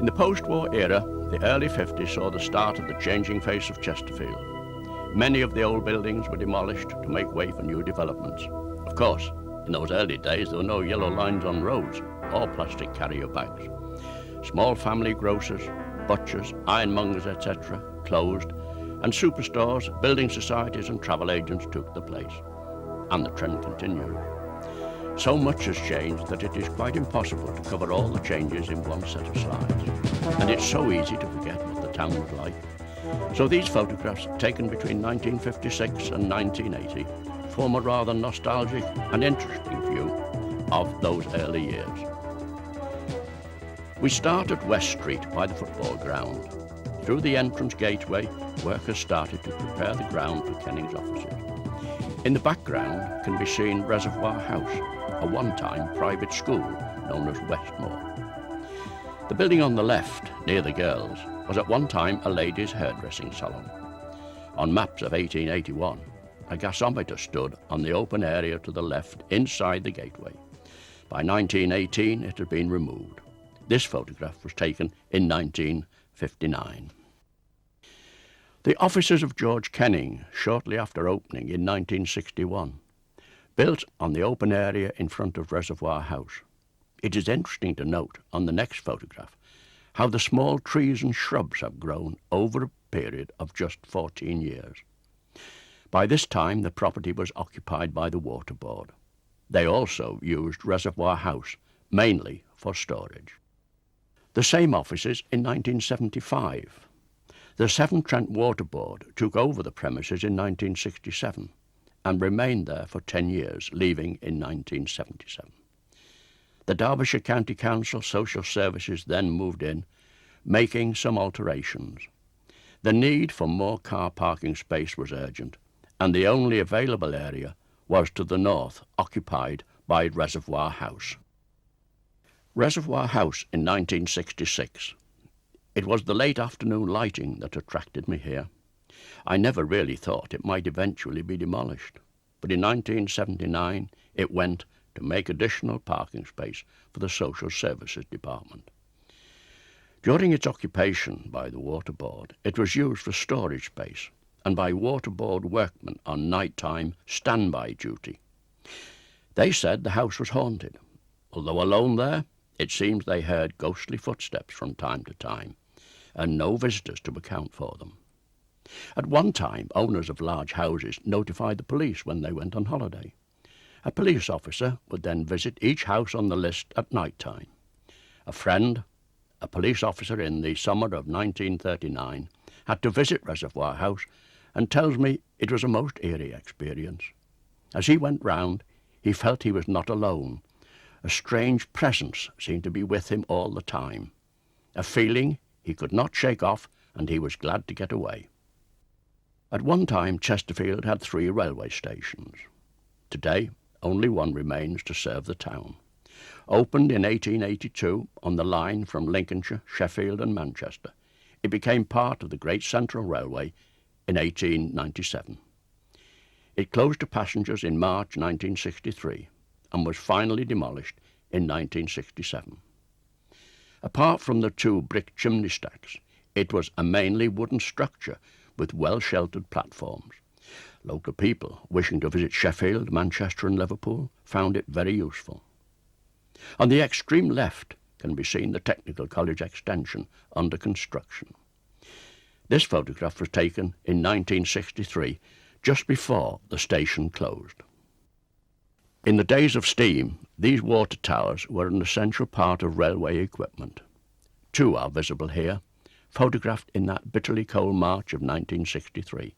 In the post-war era, the early 50s saw the start of the changing face of Chesterfield. Many of the old buildings were demolished to make way for new developments. Of course, in those early days there were no yellow lines on roads or plastic carrier bags. Small family grocers, butchers, ironmongers, etc. closed, and superstores, building societies and travel agents took the place. And the trend continued. So much has changed that it is quite impossible to cover all the changes in one set of slides. And it's so easy to forget what the town was like. So these photographs, taken between 1956 and 1980, form a rather nostalgic and interesting view of those early years. We start at West Street by the football ground. Through the entrance gateway, workers started to prepare the ground for Kenning's offices. In the background can be seen Reservoir House, a one-time private school known as Westmore. The building on the left, near the girls, was at one time a ladies' hairdressing salon. On maps of 1881, a gasometer stood on the open area to the left inside the gateway. By 1918, it had been removed. This photograph was taken in 1959. The offices of George Kenning, shortly after opening in 1961, built on the open area in front of Reservoir House. It is interesting to note on the next photograph how the small trees and shrubs have grown over a period of just 14 years. By this time, the property was occupied by the Water Board. They also used Reservoir House, mainly for storage. The same offices in 1975. The Severn Trent Water Board took over the premises in 1967 and remained there for 10 years, leaving in 1977. The Derbyshire County Council Social Services then moved in, making some alterations. The need for more car parking space was urgent, and the only available area was to the north, occupied by Reservoir House. Reservoir House in 1966. It was the late afternoon lighting that attracted me here. I never really thought it might eventually be demolished, but in 1979 it went to make additional parking space for the Social Services Department. During its occupation by the Water Board, it was used for storage space and by Water Board workmen on nighttime standby duty. They said the house was haunted. Although alone there, it seems they heard ghostly footsteps from time to time, and no visitors to account for them. At one time, owners of large houses notified the police when they went on holiday. A police officer would then visit each house on the list at night time. A friend, a police officer in the summer of 1939, had to visit Reservoir House and tells me it was a most eerie experience. As he went round, he felt he was not alone. A strange presence seemed to be with him all the time, a feeling he could not shake off, and he was glad to get away. At one time, Chesterfield had 3 railway stations. Today, only one remains to serve the town. Opened in 1882 on the line from Lincolnshire, Sheffield and Manchester, it became part of the Great Central Railway in 1897. It closed to passengers in March 1963 and was finally demolished in 1967. Apart from the 2 brick chimney stacks, it was a mainly wooden structure with well-sheltered platforms. Local people wishing to visit Sheffield, Manchester and Liverpool found it very useful. On the extreme left can be seen the Technical College extension under construction. This photograph was taken in 1963, just before the station closed. In the days of steam, these water towers were an essential part of railway equipment. 2 are visible here, photographed in that bitterly cold March of 1963.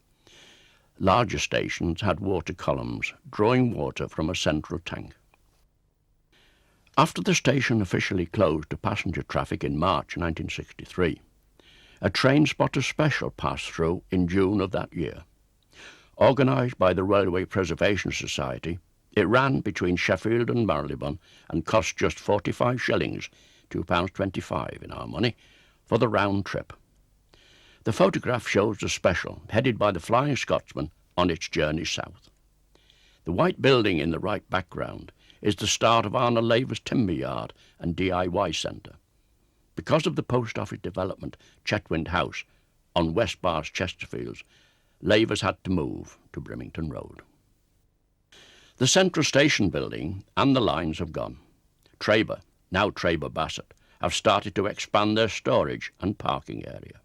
Larger stations had water columns, drawing water from a central tank. After the station officially closed to passenger traffic in March 1963, a train spotter special passed through in June of that year. Organised by the Railway Preservation Society, it ran between Sheffield and Marylebone and cost just 45 shillings, £2.25 in our money, for the round trip. The photograph shows the special, headed by the Flying Scotsman, on its journey south. The white building in the right background is the start of Arnold Laver's timber yard and DIY centre. Because of the post office development, Chetwynd House, on West Bar's Chesterfields, Lavers had to move to Brimington Road. The Central Station building and the lines have gone. Traber, now Traber Bassett, have started to expand their storage and parking area.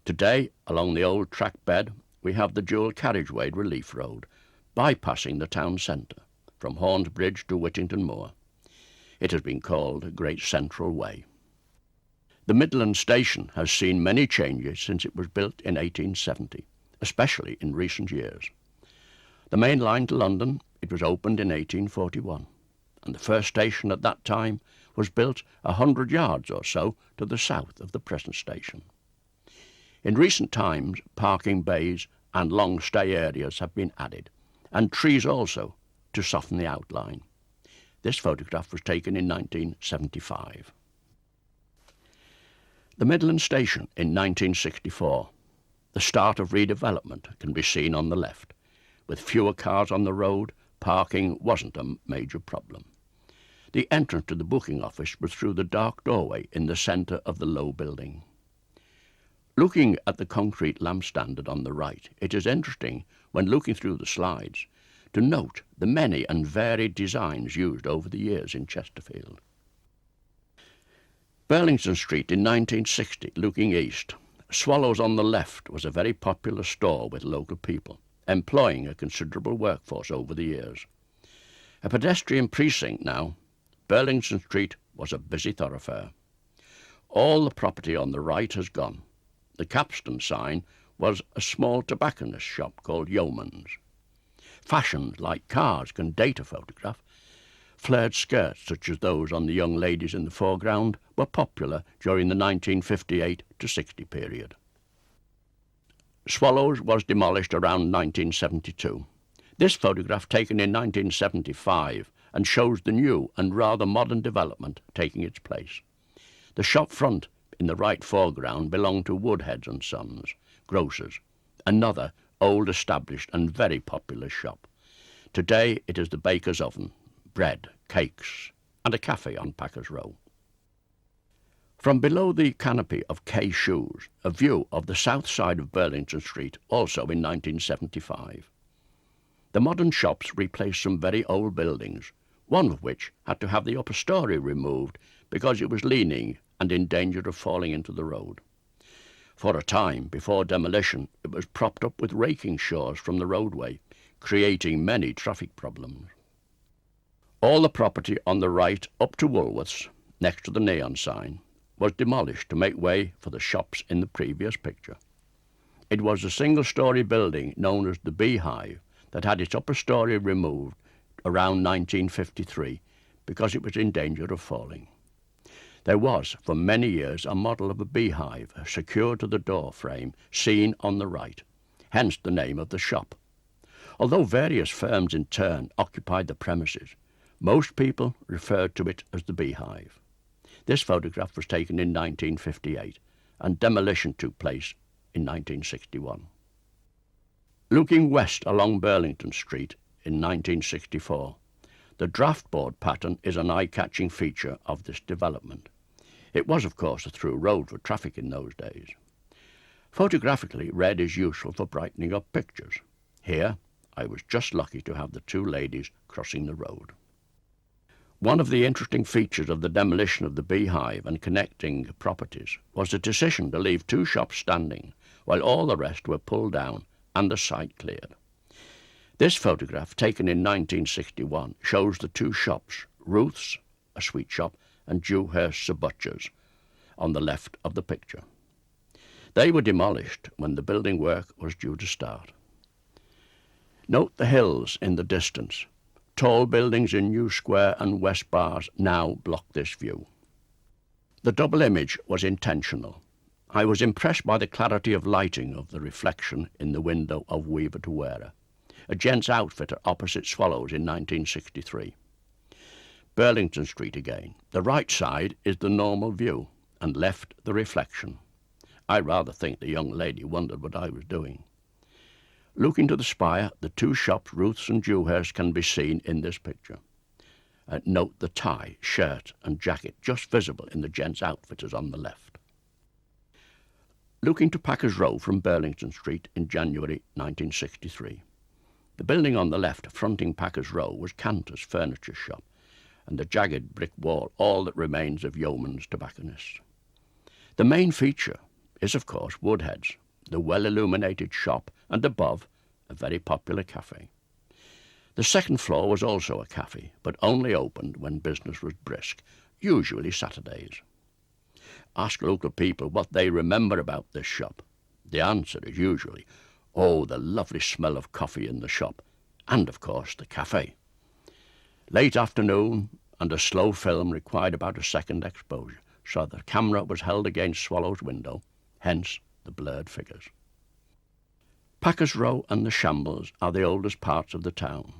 Today, along the old track bed, we have the dual carriageway Relief Road, bypassing the town centre, from Hornsbridge to Whittington Moor. It has been called Great Central Way. The Midland Station has seen many changes since it was built in 1870, especially in recent years. The main line to London, it was opened in 1841, and the first station at that time was built 100 yards or so to the south of the present station. In recent times, parking bays and long stay areas have been added, and trees also, to soften the outline. This photograph was taken in 1975. The Midland Station in 1964. The start of redevelopment can be seen on the left. With fewer cars on the road, parking wasn't a major problem. The entrance to the booking office was through the dark doorway in the centre of the low building. Looking at the concrete lamp standard on the right, it is interesting, when looking through the slides, to note the many and varied designs used over the years in Chesterfield. Burlington Street in 1960, looking east. Swallows on the left was a very popular store with local people, employing a considerable workforce over the years. A pedestrian precinct now, Burlington Street was a busy thoroughfare. All the property on the right has gone. The capstan sign was a small tobacconist shop called Yeoman's. Fashions like cars can date a photograph. Flared skirts, such as those on the young ladies in the foreground, were popular during the 1958 to 60 period. Swallows was demolished around 1972. This photograph taken in 1975 and shows the new and rather modern development taking its place. The shop front in the right foreground belonged to Woodheads and Sons, grocers, another old established and very popular shop. Today it is the baker's oven, bread, cakes, and a cafe on Packers Row. From below the canopy of K Shoes, a view of the south side of Burlington Street, also in 1975. The modern shops replaced some very old buildings, one of which had to have the upper story removed because it was leaning and in danger of falling into the road. For a time, before demolition, it was propped up with raking shores from the roadway, creating many traffic problems. All the property on the right up to Woolworths, next to the neon sign, was demolished to make way for the shops in the previous picture. It was a single-storey building known as the Beehive that had its upper story removed around 1953 because it was in danger of falling. There was, for many years, a model of a beehive secured to the door frame seen on the right, hence the name of the shop. Although various firms in turn occupied the premises, most people referred to it as the Beehive. This photograph was taken in 1958, and demolition took place in 1961. Looking west along Burlington Street in 1964, the draftboard pattern is an eye-catching feature of this development. It was, of course, a through road for traffic in those days. Photographically, red is useful for brightening up pictures. Here, I was just lucky to have the two ladies crossing the road. One of the interesting features of the demolition of the Beehive and connecting properties was the decision to leave two shops standing, while all the rest were pulled down and the site cleared. This photograph, taken in 1961, shows the two shops, Ruth's, a sweet shop, and Dewhurst's, a butcher's, on the left of the picture. They were demolished when the building work was due to start. Note the hills in the distance. Tall buildings in New Square and West Bars now block this view. The double image was intentional. I was impressed by the clarity of lighting of the reflection in the window of Weaver to Wearer, a gents' outfitter opposite Swallows in 1963. Burlington Street again. The right side is the normal view, and left the reflection. I rather think the young lady wondered what I was doing. Looking to the spire, the two shops, Ruth's and Dewhurst, can be seen in this picture. Note the tie, shirt and jacket just visible in the gents' outfitters on the left. Looking to Packers Row from Burlington Street in January 1963. The building on the left fronting Packers Row was Cantor's furniture shop, and the jagged brick wall all that remains of Yeoman's tobacconists. The main feature is, of course, Woodhead's, the well-illuminated shop, and above, a very popular cafe. The second floor was also a cafe, but only opened when business was brisk, usually Saturdays. Ask local people what they remember about this shop. The answer is usually, oh, the lovely smell of coffee in the shop, and, of course, the cafe. Late afternoon, and a slow film required about a second exposure, so the camera was held against Swallow's window, hence the blurred figures. Packers Row and the Shambles are the oldest parts of the town,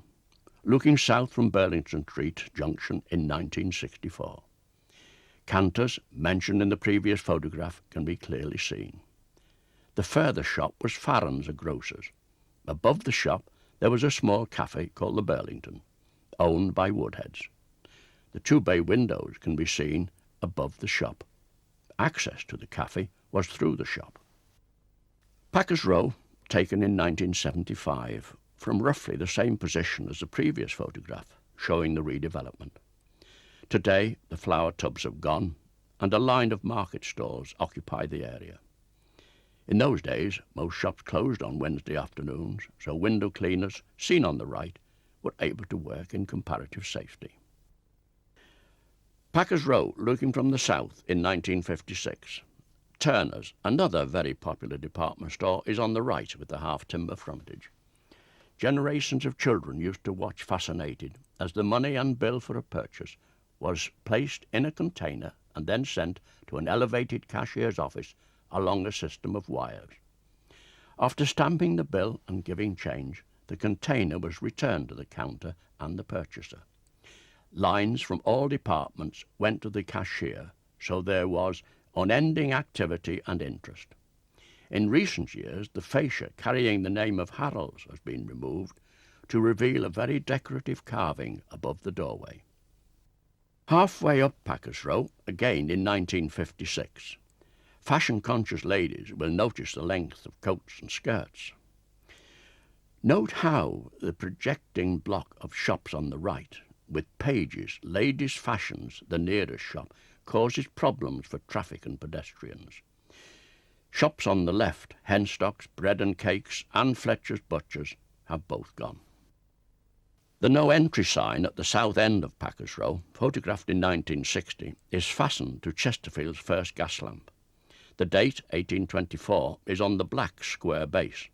looking south from Burlington Street Junction in 1964. Cantor's, mentioned in the previous photograph, can be clearly seen. The further shop was Farron's, a grocer's. Above the shop there was a small cafe called the Burlington, owned by Woodhead's. The two bay windows can be seen above the shop. Access to the cafe was through the shop. Packers Row, taken in 1975, from roughly the same position as the previous photograph, showing the redevelopment. Today, the flower tubs have gone, and a line of market stalls occupy the area. In those days, most shops closed on Wednesday afternoons, so window cleaners, seen on the right, were able to work in comparative safety. Packers Row, looking from the south in 1956. Turner's, another very popular department store, is on the right with the half-timber frontage. Generations of children used to watch fascinated as the money and bill for a purchase was placed in a container and then sent to an elevated cashier's office along a system of wires. After stamping the bill and giving change, the container was returned to the counter and the purchaser. Lines from all departments went to the cashier, so there was unending activity and interest. In recent years, the fascia carrying the name of Harold's has been removed to reveal a very decorative carving above the doorway. Halfway up Packers Row, again in 1956, fashion-conscious ladies will notice the length of coats and skirts. Note how the projecting block of shops on the right, with Page's Ladies' Fashions, the nearest shop, causes problems for traffic and pedestrians. Shops on the left, Henstock's, Bread and Cakes, and Fletcher's Butchers, have both gone. The no entry sign at the south end of Packers Row, photographed in 1960, is fastened to Chesterfield's first gas lamp. The date, 1824, is on the black square base,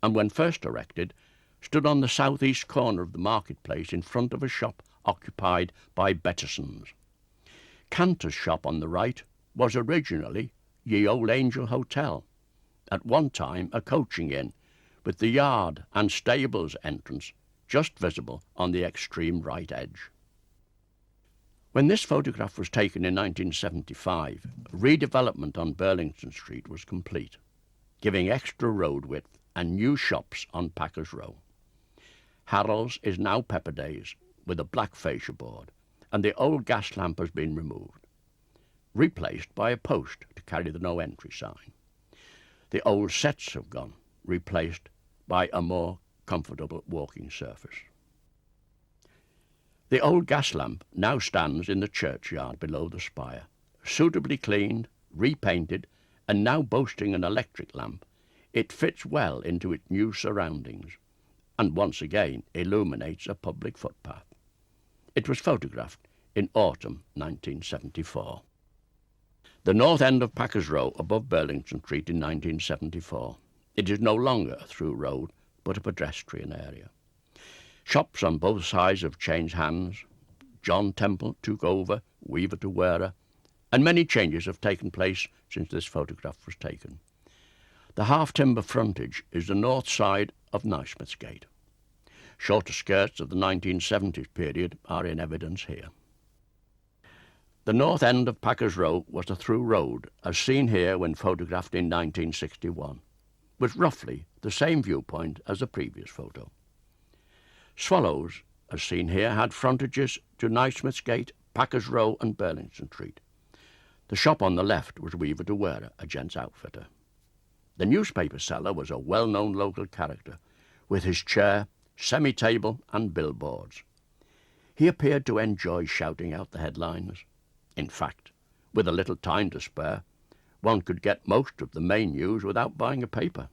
and when first erected, stood on the southeast corner of the marketplace in front of a shop occupied by Betterson's. Cantor's shop on the right was originally Ye Old Angel Hotel, at one time a coaching inn, with the yard and stables entrance just visible on the extreme right edge. When this photograph was taken in 1975, redevelopment on Burlington Street was complete, giving extra road width and new shops on Packers Row. Harold's is now Pepper Days, with a black fascia board, and the old gas lamp has been removed, replaced by a post to carry the no entry sign. The old sets have gone, replaced by a more comfortable walking surface. The old gas lamp now stands in the churchyard below the spire, suitably cleaned, repainted, and now boasting an electric lamp. It fits well into its new surroundings, and once again illuminates a public footpath. It was photographed in autumn 1974. The north end of Packers Row above Burlington Street in 1974. It is no longer a through road, but a pedestrian area. Shops on both sides have changed hands. John Temple took over, weaver to wearer, and many changes have taken place since this photograph was taken. The half-timber frontage is the north side of Naismith's Gate. Shorter skirts of the 1970s period are in evidence here. The north end of Packers Row was a through road, as seen here when photographed in 1961, with roughly the same viewpoint as the previous photo. Swallow's as seen here, had frontages to Naismith's Gate, Packers Row and Burlington Street. The shop on the left was Weaver de Wera, a gents' outfitter. The newspaper seller was a well-known local character, with his chair, semi-table and billboards. He appeared to enjoy shouting out the headlines. In fact, with a little time to spare, one could get most of the main news without buying a paper.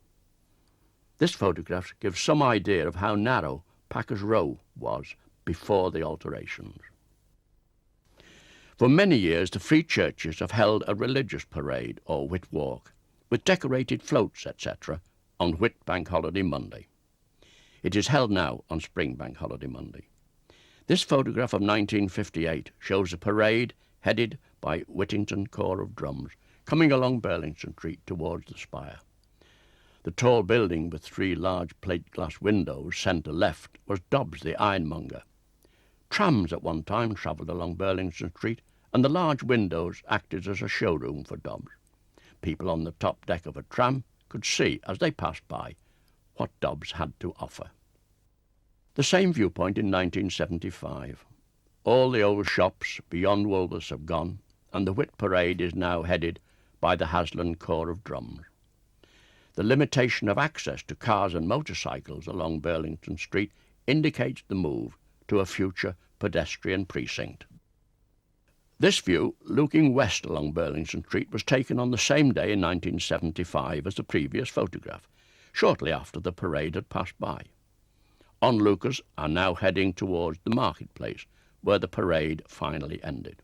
This photograph gives some idea of how narrow Packers Row was before the alterations. For many years, the Free Churches have held a religious parade or Whit Walk, with decorated floats, etc., on Whit Bank Holiday Monday. It is held now on Spring Bank Holiday Monday. This photograph of 1958 shows a parade headed by Whittington Corps of Drums coming along Burlington Street towards the spire. The tall building with 3 large plate glass windows centre left was Dobbs the ironmonger. Trams at one time travelled along Burlington Street, and the large windows acted as a showroom for Dobbs. People on the top deck of a tram could see, as they passed by, what Dobbs had to offer. The same viewpoint in 1975. All the old shops beyond Woolworths have gone, and the Whit Parade is now headed by the Haslam Corps of Drums. The limitation of access to cars and motorcycles along Burlington Street indicates the move to a future pedestrian precinct. This view, looking west along Burlington Street, was taken on the same day in 1975 as the previous photograph, shortly after the parade had passed by. Onlookers are now heading towards the marketplace, where the parade finally ended.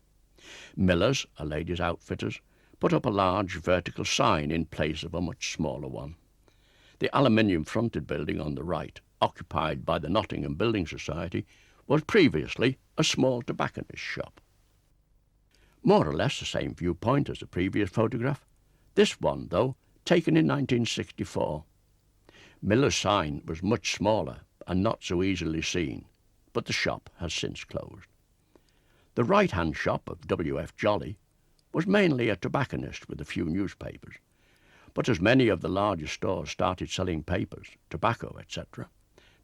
Millers, a ladies' outfitters, put up a large vertical sign in place of a much smaller one. The aluminium-fronted building on the right, occupied by the Nottingham Building Society, was previously a small tobacconist's shop. More or less the same viewpoint as the previous photograph, this one, though, taken in 1964. Miller's sign was much smaller and not so easily seen, but the shop has since closed. The right-hand shop of W.F. Jolly was mainly a tobacconist with a few newspapers, but as many of the larger stores started selling papers, tobacco, etc.,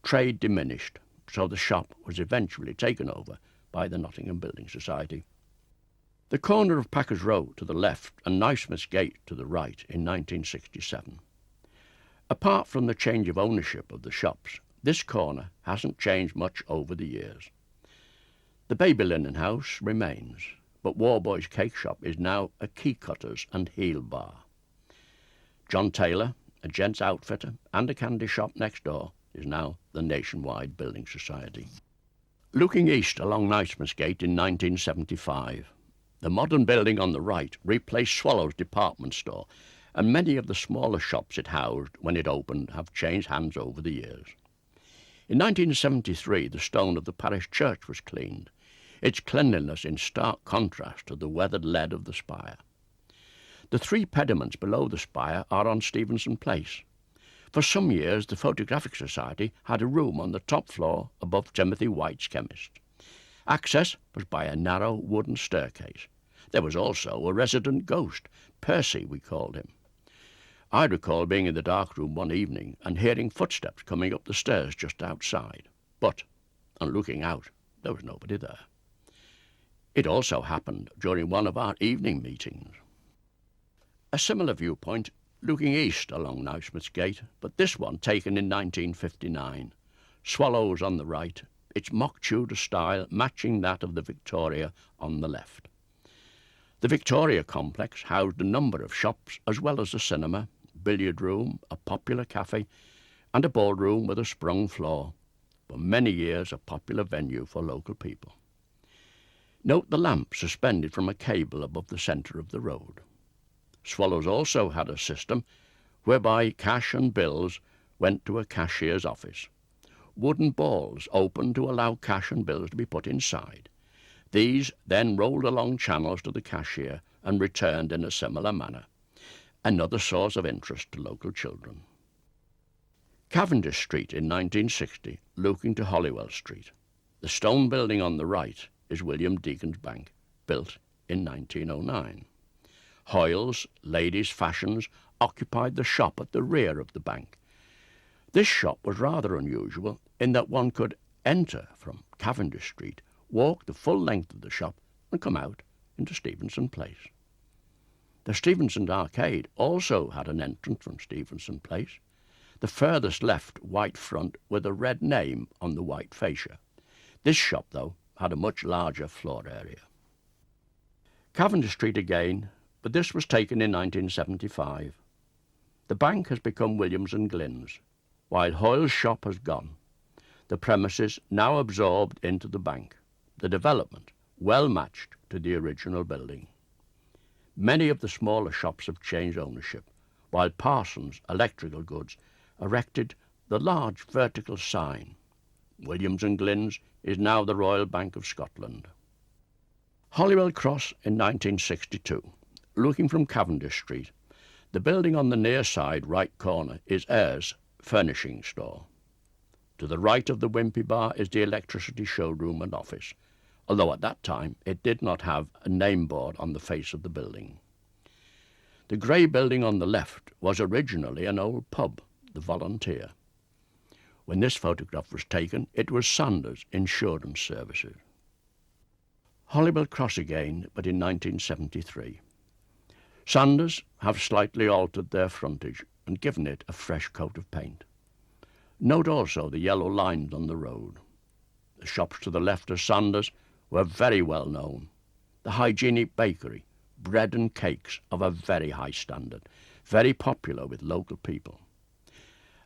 trade diminished, so the shop was eventually taken over by the Nottingham Building Society. The corner of Packers Row to the left and Naismith's Gate to the right in 1967. Apart from the change of ownership of the shops, this corner hasn't changed much over the years. The Baby Linen House remains, but Warboy's Cake Shop is now a key cutters and heel bar. John Taylor, a gents' outfitter and a candy shop next door, is now the Nationwide Building Society. Looking east along Naismith's Gate in 1975, the modern building on the right replaced Swallow's department store, and many of the smaller shops it housed when it opened have changed hands over the years. In 1973, the stone of the parish church was cleaned, its cleanliness in stark contrast to the weathered lead of the spire. The 3 pediments below the spire are on Stevenson Place. For some years, the Photographic Society had a room on the top floor above Timothy White's chemist. Access was by a narrow wooden staircase. There was also a resident ghost, Percy we called him. I recall being in the dark room one evening and hearing footsteps coming up the stairs just outside, but, on looking out, there was nobody there. It also happened during one of our evening meetings. A similar viewpoint looking east along Naismith's Gate, but this one taken in 1959. Swallows on the right, its mock Tudor style matching that of the Victoria on the left. The Victoria complex housed a number of shops as well as a cinema, billiard room, a popular cafe, and a ballroom with a sprung floor, for many years a popular venue for local people. Note the lamp suspended from a cable above the centre of the road. Swallows also had a system whereby cash and bills went to a cashier's office. Wooden balls opened to allow cash and bills to be put inside. These then rolled along channels to the cashier and returned in a similar manner, another source of interest to local children. Cavendish Street in 1960, looking to Holywell Street. The stone building on the right is William Deacon's Bank, built in 1909. Hoyle's Ladies' Fashions occupied the shop at the rear of the bank. This shop was rather unusual in that one could enter from Cavendish Street, walk the full length of the shop and come out into Stevenson Place. The Stevenson Arcade also had an entrance from Stevenson Place, the furthest left white front with a red name on the white fascia. This shop, though, had a much larger floor area. Cavendish Street again, but this was taken in 1975. The bank has become Williams and Glynn's, while Hoyle's shop has gone. The premises now absorbed into the bank, the development well matched to the original building. Many of the smaller shops have changed ownership, while Parsons Electrical Goods erected the large vertical sign. Williams and Glynn's is now the Royal Bank of Scotland. Holywell Cross in 1962. Looking from Cavendish Street, the building on the near side right corner is Ayres Furnishing Store. To the right of the Wimpy Bar is the electricity showroom and office, although at that time it did not have a name board on the face of the building. The grey building on the left was originally an old pub, the Volunteer. When this photograph was taken, it was Sanders Insurance Services. Holywell Cross again, but in 1973. Sanders have slightly altered their frontage and given it a fresh coat of paint. Note also the yellow lines on the road. The shops to the left of Sanders were very well known. The hygienic bakery, bread and cakes of a very high standard, very popular with local people.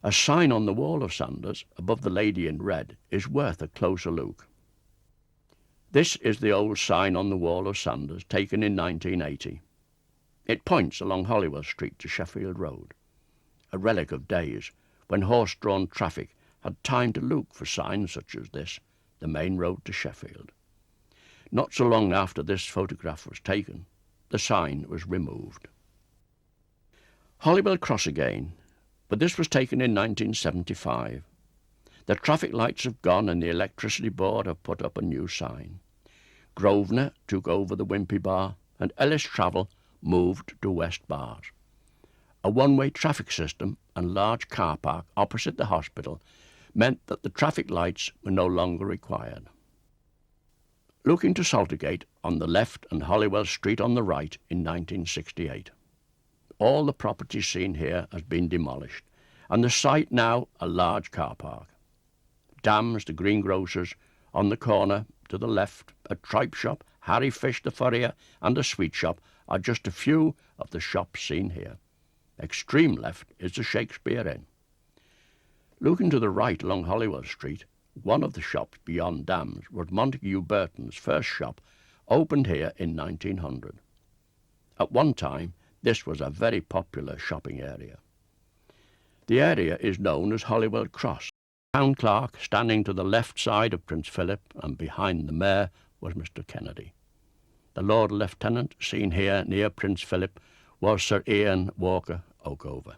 A sign on the wall of Sanders, above the lady in red, is worth a closer look. This is the old sign on the wall of Sanders, taken in 1980. It points along Holywell Street to Sheffield Road, a relic of days when horse-drawn traffic had time to look for signs such as this, the main road to Sheffield. Not so long after this photograph was taken, the sign was removed. Holywell Cross again, but this was taken in 1975. The traffic lights have gone and the electricity board have put up a new sign. Grosvenor took over the Wimpy Bar and Ellis Travel moved to West Bars. A one-way traffic system and large car park opposite the hospital meant that the traffic lights were no longer required. Looking to Saltergate on the left and Holywell Street on the right in 1968. All the property seen here has been demolished, and the site now a large car park. Dams, the greengrocers, on the corner to the left, a tripe shop, Harry Fish the furrier, and a sweet shop are just a few of the shops seen here. Extreme left is the Shakespeare Inn. Looking to the right along Holywell Street, one of the shops beyond Dams was Montague Burton's first shop, opened here in 1900. At one time, this was a very popular shopping area. The area is known as Holywell Cross. Town clerk standing to the left side of Prince Philip and behind the mayor was Mr. Kennedy. The Lord Lieutenant seen here near Prince Philip was Sir Ian Walker Oakover.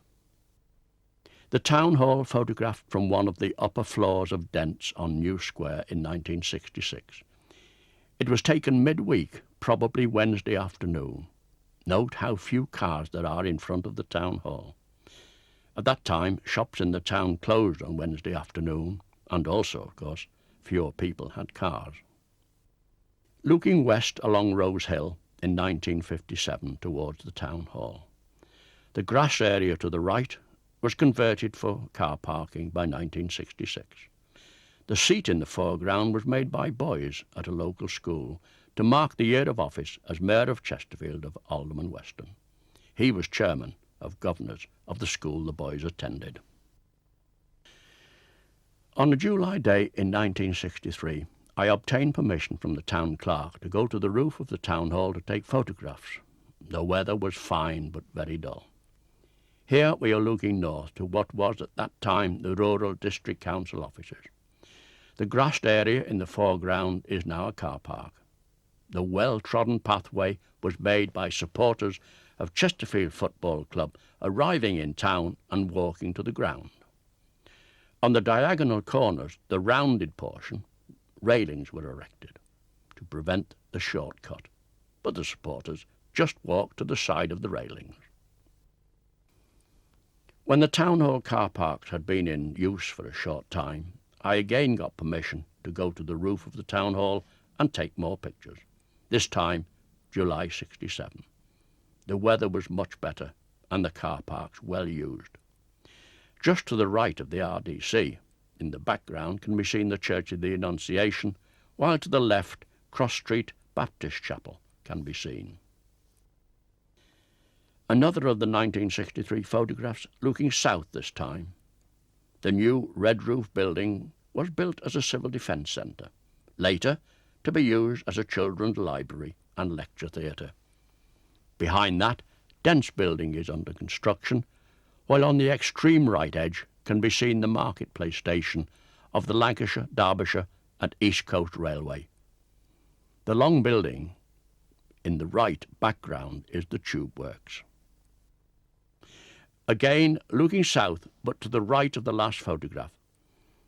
The town hall photographed from one of the upper floors of Dent's on New Square in 1966. It was taken midweek, probably Wednesday afternoon. Note how few cars there are in front of the town hall. At that time, shops in the town closed on Wednesday afternoon, and also, of course, fewer people had cars. Looking west along Rose Hill in 1957 towards the town hall. The grass area to the right was converted for car parking by 1966. The seat in the foreground was made by boys at a local school to mark the year of office as Mayor of Chesterfield of Alderman Weston. He was chairman of governors of the school the boys attended. On a July day in 1963, I obtained permission from the town clerk to go to the roof of the town hall to take photographs. The weather was fine but very dull. Here we are looking north to what was at that time the rural district council offices. The grassed area in the foreground is now a car park. The well-trodden pathway was made by supporters of Chesterfield Football Club arriving in town and walking to the ground. On the diagonal corners, the rounded portion, railings were erected to prevent the shortcut, but the supporters just walked to the side of the railings. When the town hall car parks had been in use for a short time, I again got permission to go to the roof of the town hall and take more pictures. This time, July 67. The weather was much better and the car parks well used. Just to the right of the RDC, in the background, can be seen the Church of the Annunciation, while to the left, Cross Street Baptist Chapel can be seen. Another of the 1963 photographs looking south this time. The new red roof building was built as a civil defence centre, later to be used as a children's library and lecture theatre. Behind that, Dent's building is under construction, while on the extreme right edge can be seen the marketplace station of the Lancashire, Derbyshire and East Coast Railway. The long building in the right background is the tube works. Again, looking south, but to the right of the last photograph,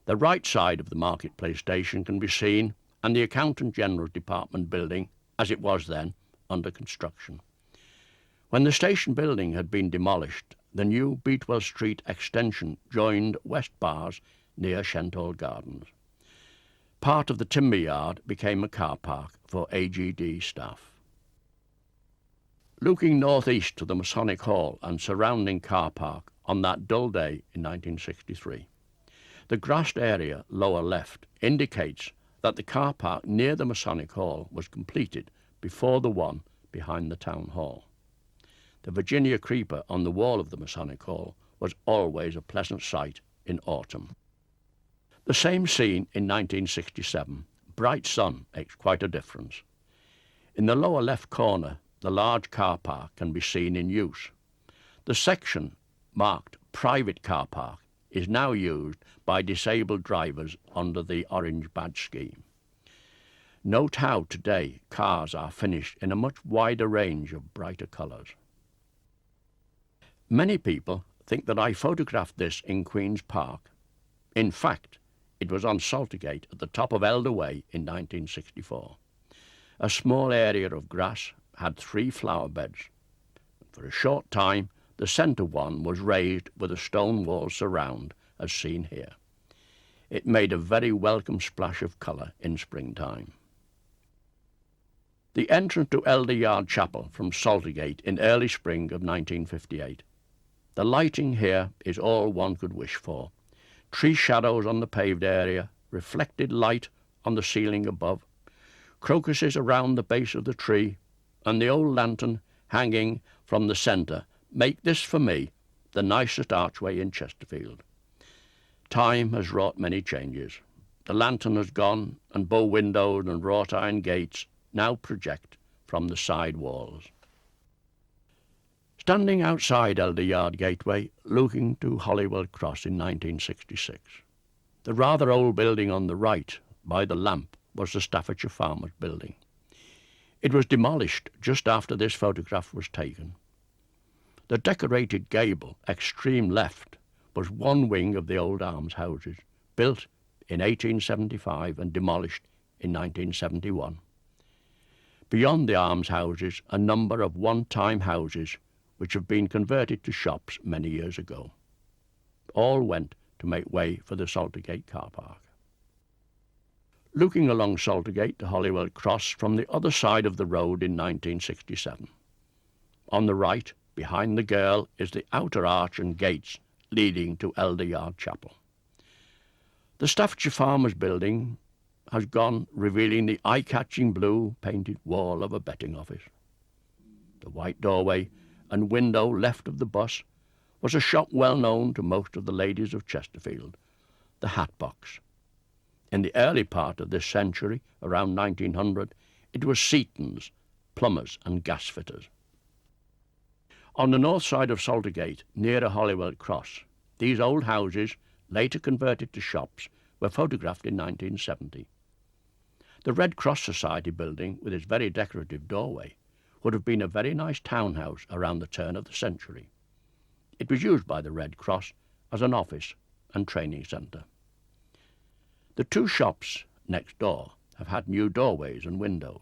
the right side of the marketplace station can be seen, and the Accountant General's Department building, as it was then, under construction. When the station building had been demolished, the new Beatwell Street extension joined West Bars near Shenthall Gardens. Part of the timber yard became a car park for AGD staff. Looking northeast to the Masonic Hall and surrounding car park on that dull day in 1963, the grassed area lower left indicates that the car park near the Masonic Hall was completed before the one behind the town hall. The Virginia creeper on the wall of the Masonic Hall was always a pleasant sight in autumn. The same scene in 1967, bright sun, makes quite a difference. In the lower left corner, the large car park can be seen in use. The section marked private car park is now used by disabled drivers under the orange badge scheme. Note how today cars are finished in a much wider range of brighter colours. Many people think that I photographed this in Queen's Park. In fact, it was on Saltergate at the top of Elder Way in 1964. A small area of grass had 3 flower beds. For a short time, the centre one was raised with a stone wall surround, as seen here. It made a very welcome splash of colour in springtime. The entrance to Elder Yard Chapel from Saltergate in early spring of 1958. The lighting here is all one could wish for. Tree shadows on the paved area, reflected light on the ceiling above, crocuses around the base of the tree, and the old lantern hanging from the centre make this, for me, the nicest archway in Chesterfield. Time has wrought many changes. The lantern has gone, and bow windows and wrought iron gates now project from the side walls. Standing outside Elder Yard Gateway, looking to Holywell Cross in 1966, the rather old building on the right, by the lamp, was the Staffordshire Farmers Building. It was demolished just after this photograph was taken. The decorated gable, extreme left, was one wing of the old almshouses, built in 1875 and demolished in 1971. Beyond the almshouses, a number of one-time houses which have been converted to shops many years ago. All went to make way for the Saltergate car park. Looking along Saltergate to Holywell Cross from the other side of the road in 1967. On the right, behind the girl, is the outer arch and gates leading to Elder Yard Chapel. The Staffordshire Farmers Building has gone, revealing the eye-catching blue painted wall of a betting office. The white doorway and window left of the bus was a shop well known to most of the ladies of Chesterfield, the Hat Box. In the early part of this century, around 1900, it was Seaton's, plumbers and gas fitters. On the north side of Saltergate, near Holywell Cross, these old houses, later converted to shops, were photographed in 1970. The Red Cross Society building, with its very decorative doorway, would have been a very nice townhouse around the turn of the century. It was used by the Red Cross as an office and training centre. The 2 shops next door have had new doorways and windows.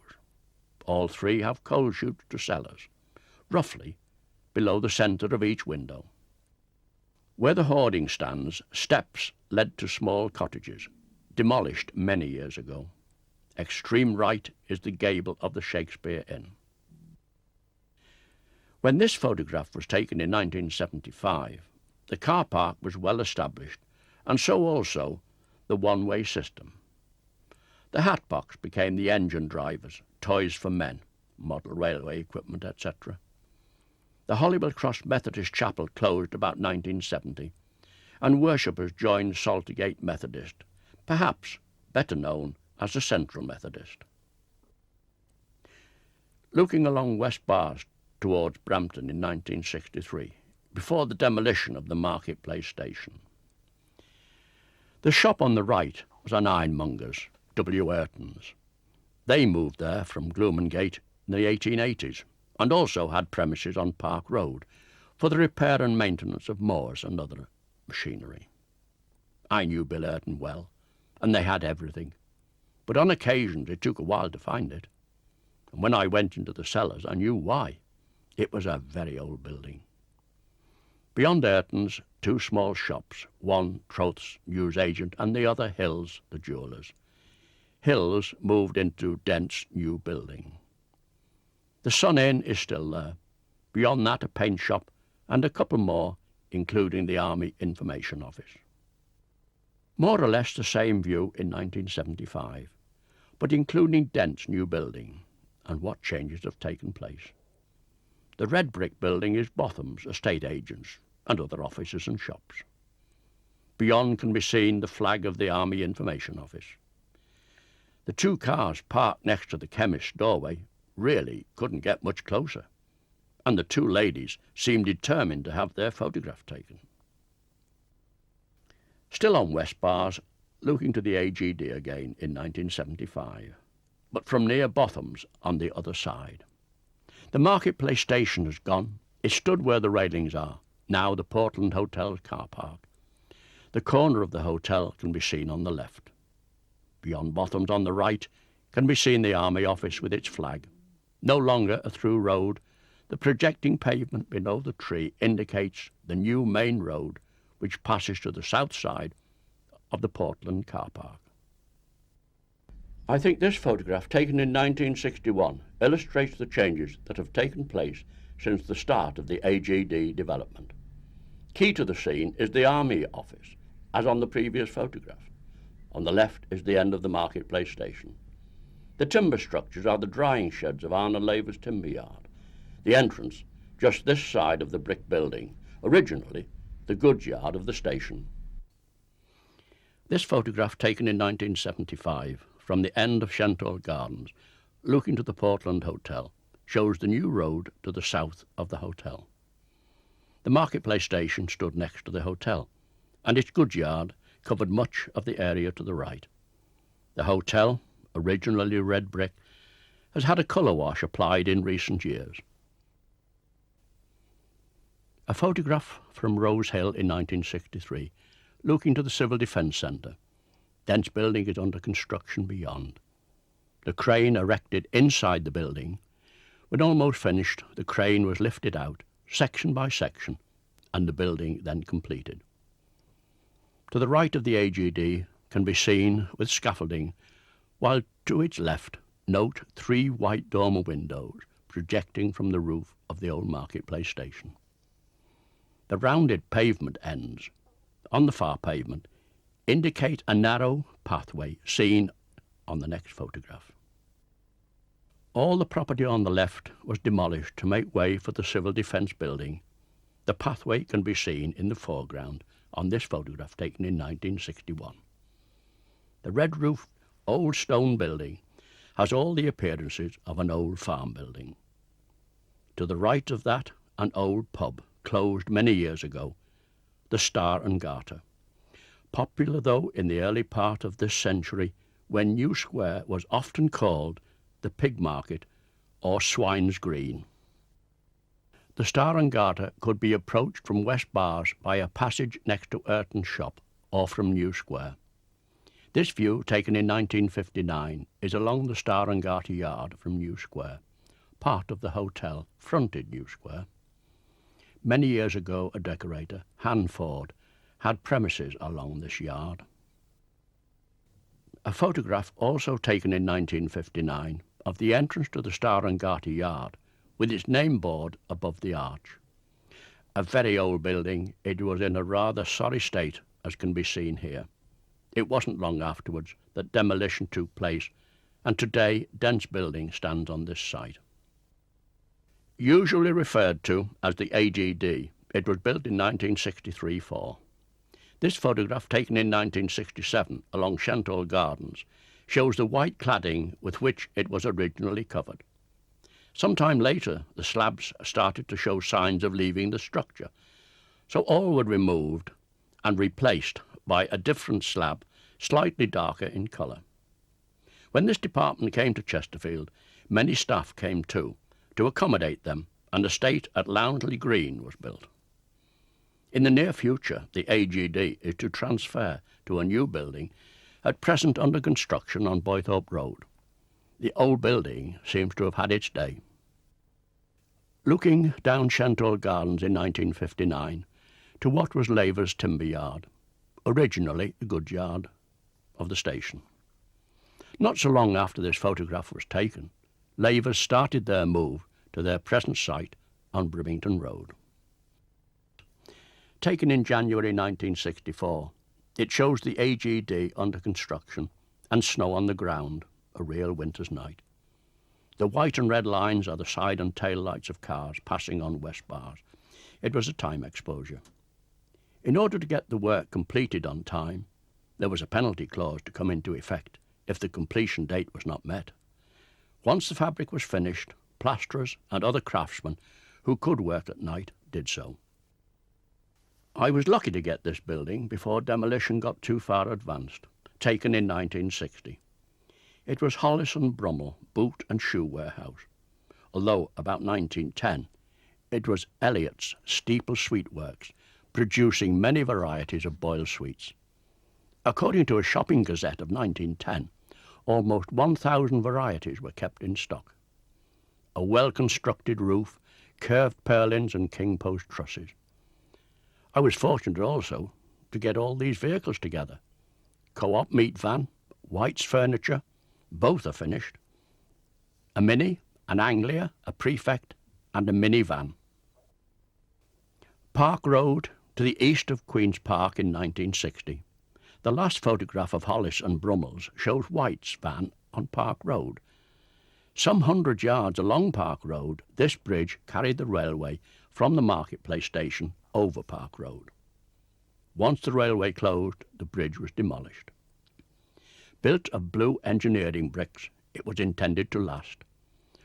All 3 have coal chutes to cellars, roughly below the centre of each window. Where the hoarding stands, steps led to small cottages. demolished many years ago. Extreme right is the gable of the Shakespeare Inn. When this photograph was taken in 1975, the car park was well established, and so also the one-way system. The hat box became the engine drivers, toys for men, model railway equipment, etc. The Holywell Cross Methodist Chapel closed about 1970, and worshippers joined Saltergate Methodist, perhaps better known as the Central Methodist. Looking along West Bars towards Brampton in 1963, before the demolition of the Marketplace station. The shop on the right was an ironmonger's, W. Ayrton's. They moved there from Gloomengate in the 1880s and also had premises on Park Road for the repair and maintenance of mowers and other machinery. I knew Bill Ayrton well, and they had everything, but on occasions it took a while to find it. And when I went into the cellars, I knew why. It was a very old building. Beyond Ayrton's, two small shops, one Troth's newsagent and the other Hill's, the jewellers. Hill's moved into Dent's new building. The Sun Inn is still there. Beyond that, a paint shop and a couple more, including the Army Information Office. More or less the same view in 1975, but including Dent's new building, and what changes have taken place. The red brick building is Botham's estate agents and other offices and shops. Beyond can be seen the flag of the Army Information Office. The two cars parked next to the chemist's doorway really couldn't get much closer, and the two ladies seemed determined to have their photograph taken. Still on West Bars, looking to the AGD again in 1975, but from near Botham's on the other side. The Marketplace station has gone. It stood where the railings are, now the Portland Hotel car park. The corner of the hotel can be seen on the left. Beyond Botham's on the right can be seen the Army office with its flag. No longer a through road, the projecting pavement below the tree indicates the new main road which passes to the south side of the Portland car park. I think this photograph, taken in 1961, illustrates the changes that have taken place since the start of the AGD development. Key to the scene is the Army office, as on the previous photograph. On the left is the end of the Marketplace station. The timber structures are the drying sheds of Arnold Laver's timber yard. The entrance, just this side of the brick building, originally the goods yard of the station. This photograph, taken in 1975, from the end of Shentel Gardens, looking to the Portland Hotel, shows the new road to the south of the hotel. The Marketplace station stood next to the hotel, and its goods yard covered much of the area to the right. The hotel, originally red brick, has had a colour wash applied in recent years. A photograph from Rose Hill in 1963, looking to the Civil Defence Centre. Dent's building is under construction beyond. The crane erected inside the building. When almost finished, the crane was lifted out, section by section, and the building then completed. To the right of the AGD can be seen, with scaffolding, while to its left, note 3 white dormer windows projecting from the roof of the old Marketplace station. The rounded pavement ends, on the far pavement, indicate a narrow pathway seen on the next photograph. All the property on the left was demolished to make way for the Civil Defence building. The pathway can be seen in the foreground on this photograph taken in 1961. The red-roofed old stone building has all the appearances of an old farm building. To the right of that, an old pub, closed many years ago, the Star and Garter. Popular though in the early part of this century, when New Square was often called the Pig Market or Swine's Green. The Star and Garter could be approached from West Bars by a passage next to Ayrton's shop or from New Square. This view, taken in 1959, is along the Star and Garter yard from New Square. Part of the hotel fronted New Square. Many years ago, a decorator, Han Ford, had premises along this yard. A photograph also taken in 1959 of the entrance to the Star and Garter yard with its name board above the arch. A very old building, it was in a rather sorry state, as can be seen here. It wasn't long afterwards that demolition took place, and today Dent's building stands on this site. Usually referred to as the AGD, it was built in 1963-4. This photograph, taken in 1967 along Shenthall Gardens, shows the white cladding with which it was originally covered. Sometime later, the slabs started to show signs of leaving the structure, so all were removed and replaced by a different slab, slightly darker in colour. When this department came to Chesterfield, many staff came too, to accommodate them, and a estate at Lownsley Green was built. In the near future, the AGD is to transfer to a new building, at present under construction on Boythorpe Road. The old building seems to have had its day. Looking down Shenthall Gardens in 1959 to what was Laver's timber yard, originally the goods yard of the station. Not so long after this photograph was taken, Laver's started their move to their present site on Brimington Road. Taken in January 1964, it shows the AGD under construction and snow on the ground, a real winter's night. The white and red lines are the side and tail lights of cars passing on West Bars. It was a time exposure. In order to get the work completed on time, there was a penalty clause to come into effect if the completion date was not met. Once the fabric was finished, plasterers and other craftsmen who could work at night did so. I was lucky to get this building before demolition got too far advanced, taken in 1960. It was Hollis and Brummel boot and shoe warehouse, although about 1910 it was Elliott's Steeple Sweet Works, producing many varieties of boiled sweets. According to a shopping gazette of 1910, almost 1,000 varieties were kept in stock. A well-constructed roof, curved purlins and king post trusses. I was fortunate also to get all these vehicles together. Co-op meat van, White's furniture, both are finished. A Mini, an Anglia, a Prefect and a minivan. Park Road to the east of Queen's Park in 1960. The last photograph of Hollis and Brummel's shows White's van on Park Road. Some 100 yards along Park Road, this bridge carried the railway from the Marketplace station over Park Road. Once the railway closed, the bridge was demolished. Built of blue engineering bricks, it was intended to last,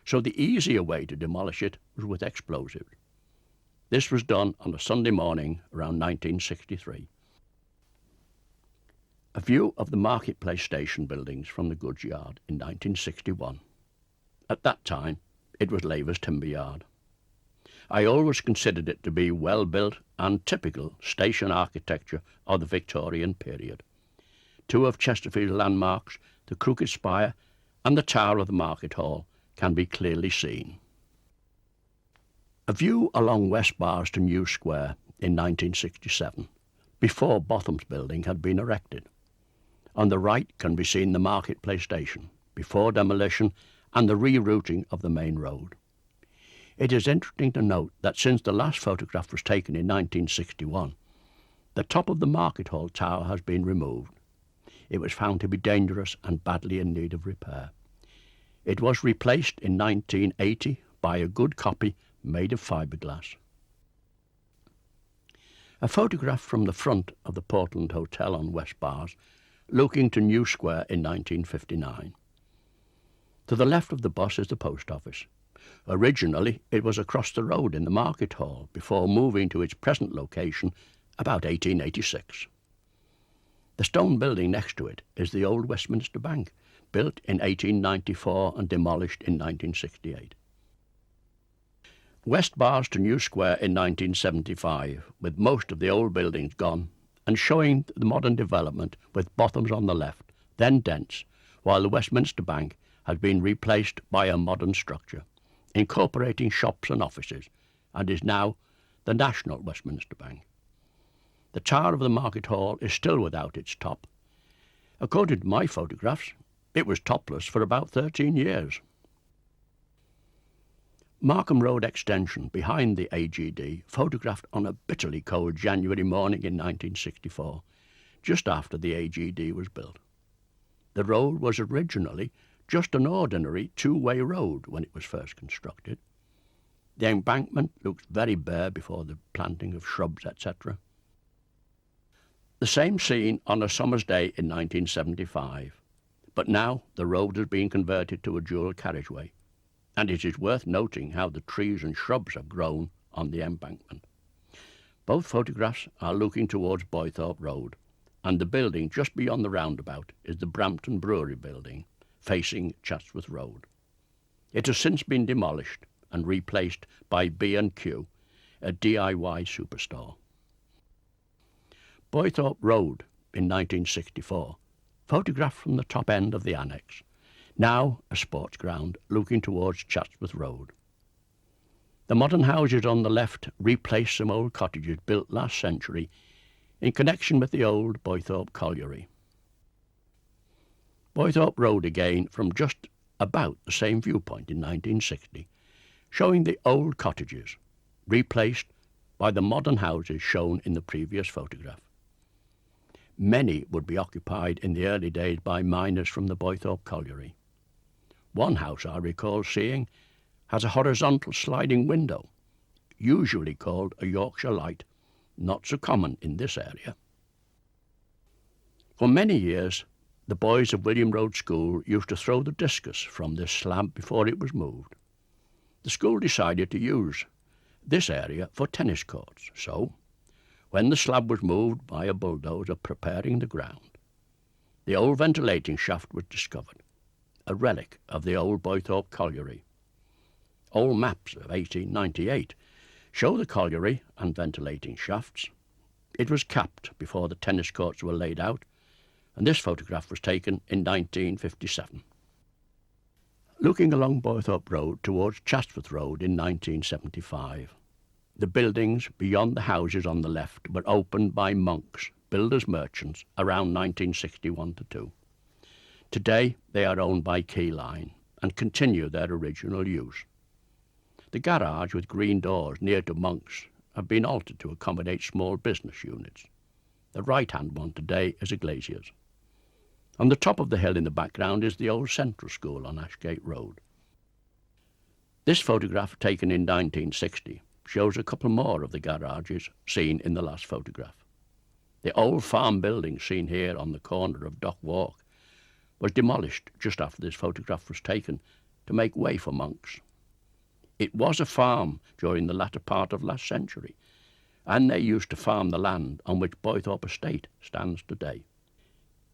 so the easier way to demolish it was with explosives. This was done on a Sunday morning around 1963. A view of the Marketplace station buildings from the goods yard in 1961. At that time, it was Laver's timber yard. I always considered it to be well built and typical station architecture of the Victorian period. Two of Chesterfield's landmarks, the Crooked Spire and the Tower of the Market Hall, can be clearly seen. A view along West Bars to New Square in 1967, before Botham's building had been erected. On the right can be seen the Marketplace station, before demolition and the rerouting of the main road. It is interesting to note that since the last photograph was taken in 1961, the top of the Market Hall tower has been removed. It was found to be dangerous and badly in need of repair. It was replaced in 1980 by a good copy made of fiberglass. A photograph from the front of the Portland Hotel on West Bars, looking to New Square in 1959. To the left of the bus is the post office. Originally, it was across the road in the Market Hall before moving to its present location about 1886. The stone building next to it is the old Westminster Bank, built in 1894 and demolished in 1968. West Bars to New Square in 1975, with most of the old buildings gone, and showing the modern development with Botham's on the left, then Dent's, while the Westminster Bank has been replaced by a modern structure, incorporating shops and offices, and is now the National Westminster Bank. The tower of the Market Hall is still without its top, According to my photographs, it was topless for about 13 years. Markham Road extension behind the AGD, photographed on a bitterly cold January morning in 1964, just after the AGD was built. The road was originally just an ordinary two-way road when it was first constructed. The embankment looked very bare before the planting of shrubs, etc. The same scene on a summer's day in 1975, but now the road has been converted to a dual carriageway, and it is worth noting how the trees and shrubs have grown on the embankment. Both photographs are looking towards Boythorpe Road, and the building just beyond the roundabout is the Brampton Brewery building, facing Chatsworth Road. It has since been demolished and replaced by B&Q, a DIY superstore. Boythorpe Road in 1964, photographed from the top end of the annex, now a sports ground looking towards Chatsworth Road. The modern houses on the left replace some old cottages built last century in connection with the old Boythorpe Colliery. Boythorpe Road again from just about the same viewpoint in 1960, showing the old cottages, replaced by the modern houses shown in the previous photograph. Many would be occupied in the early days by miners from the Boythorpe Colliery. One house I recall seeing has a horizontal sliding window, usually called a Yorkshire light, not so common in this area. For many years, the boys of William Road School used to throw the discus from this slab before it was moved. The school decided to use this area for tennis courts, so when the slab was moved by a bulldozer preparing the ground, the old ventilating shaft was discovered, a relic of the old Boythorpe Colliery. Old maps of 1898 show the colliery and ventilating shafts. It was capped before the tennis courts were laid out, and this photograph was taken in 1957. Looking along Boythorpe Road towards Chatsworth Road in 1975, the buildings beyond the houses on the left were opened by monks, builders merchants, around 1961-2. Today they are owned by Keyline and continue their original use. The garage with green doors near to monks have been altered to accommodate small business units. The right-hand one today is a glazier's. On the top of the hill in the background is the old Central School on Ashgate Road. This photograph, taken in 1960, shows a couple more of the garages seen in the last photograph. The old farm building seen here on the corner of Dock Walk was demolished just after this photograph was taken to make way for monks. It was a farm during the latter part of last century, and they used to farm the land on which Boythorpe Estate stands today.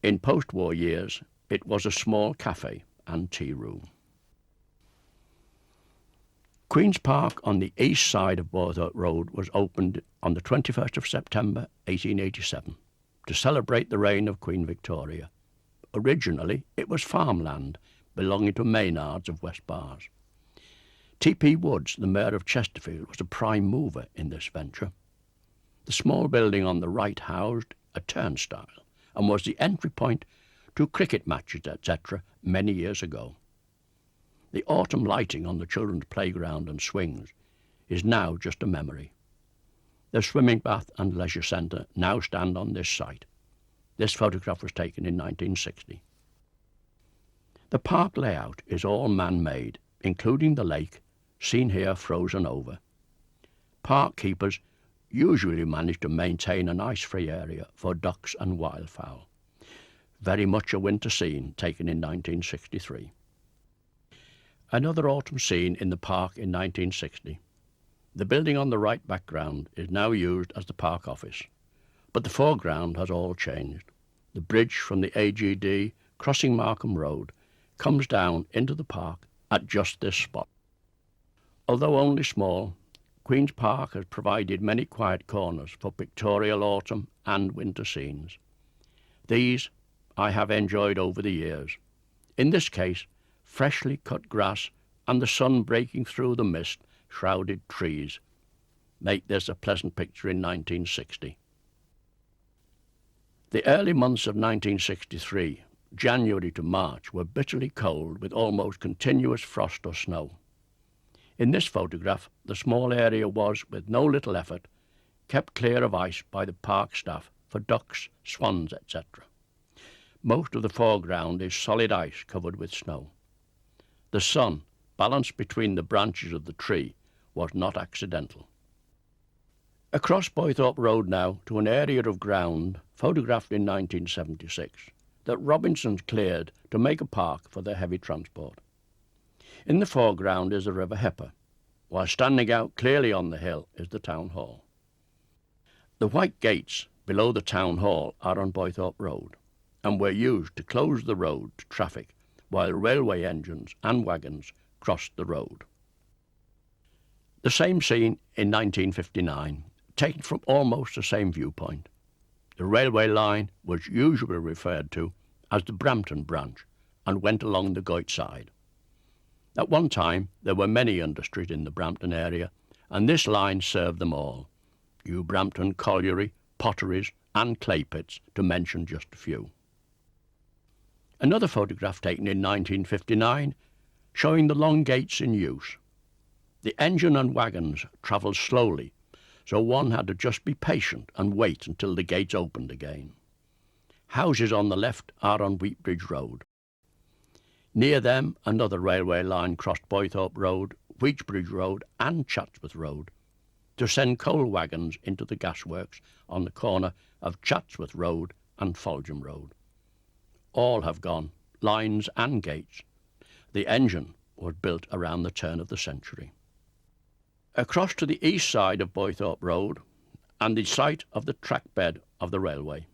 In post-war years, it was a small cafe and tea room. Queen's Park on the east side of Boythorpe Road was opened on the 21st of September 1887 to celebrate the reign of Queen Victoria. Originally, it was farmland belonging to Maynards of West Bars. T.P. Woods, the Mayor of Chesterfield, was a prime mover in this venture. The small building on the right housed a turnstile and was the entry point to cricket matches, etc., many years ago. The autumn lighting on the children's playground and swings is now just a memory. The swimming bath and leisure centre now stand on this site. This photograph was taken in 1960. The park layout is all man-made, including the lake, seen here frozen over. Park keepers usually manage to maintain an ice-free area for ducks and wildfowl. Very much a winter scene taken in 1963. Another autumn scene in the park in 1960. The building on the right background is now used as the park office, but the foreground has all changed. The bridge from the AGD crossing Markham Road comes down into the park at just this spot. Although only small, Queen's Park has provided many quiet corners for pictorial autumn and winter scenes. These I have enjoyed over the years. In this case, freshly cut grass and the sun breaking through the mist-shrouded trees make this a pleasant picture in 1960. The early months of 1963, January to March, were bitterly cold with almost continuous frost or snow. In this photograph, the small area was, with no little effort, kept clear of ice by the park staff for ducks, swans, etc. Most of the foreground is solid ice covered with snow. The sun, balanced between the branches of the tree, was not accidental. Across Boythorpe Road now to an area of ground photographed in 1976 that Robinsons cleared to make a park for their heavy transport. In the foreground is the River Hepper, while standing out clearly on the hill is the Town Hall. The white gates below the Town Hall are on Boythorpe Road and were used to close the road to traffic while railway engines and wagons crossed the road. The same scene in 1959, taken from almost the same viewpoint. The railway line was usually referred to as the Brampton branch and went along the Goyt side. At one time there were many industries in the Brampton area, and this line served them all: New Brampton colliery, potteries and clay pits, to mention just a few. Another photograph taken in 1959 showing the long gates in use. The engine and wagons travelled slowly, so one had to just be patient and wait until the gates opened again. Houses on the left are on Wheatbridge Road. Near them, another railway line crossed Boythorpe Road, Wheatbridge Road and Chatsworth Road to send coal wagons into the gasworks on the corner of Chatsworth Road and Foljambe Road. All have gone, lines and gates. The engine was built around the turn of the century. Across to the east side of Boythorpe Road and the site of the track bed of the railway.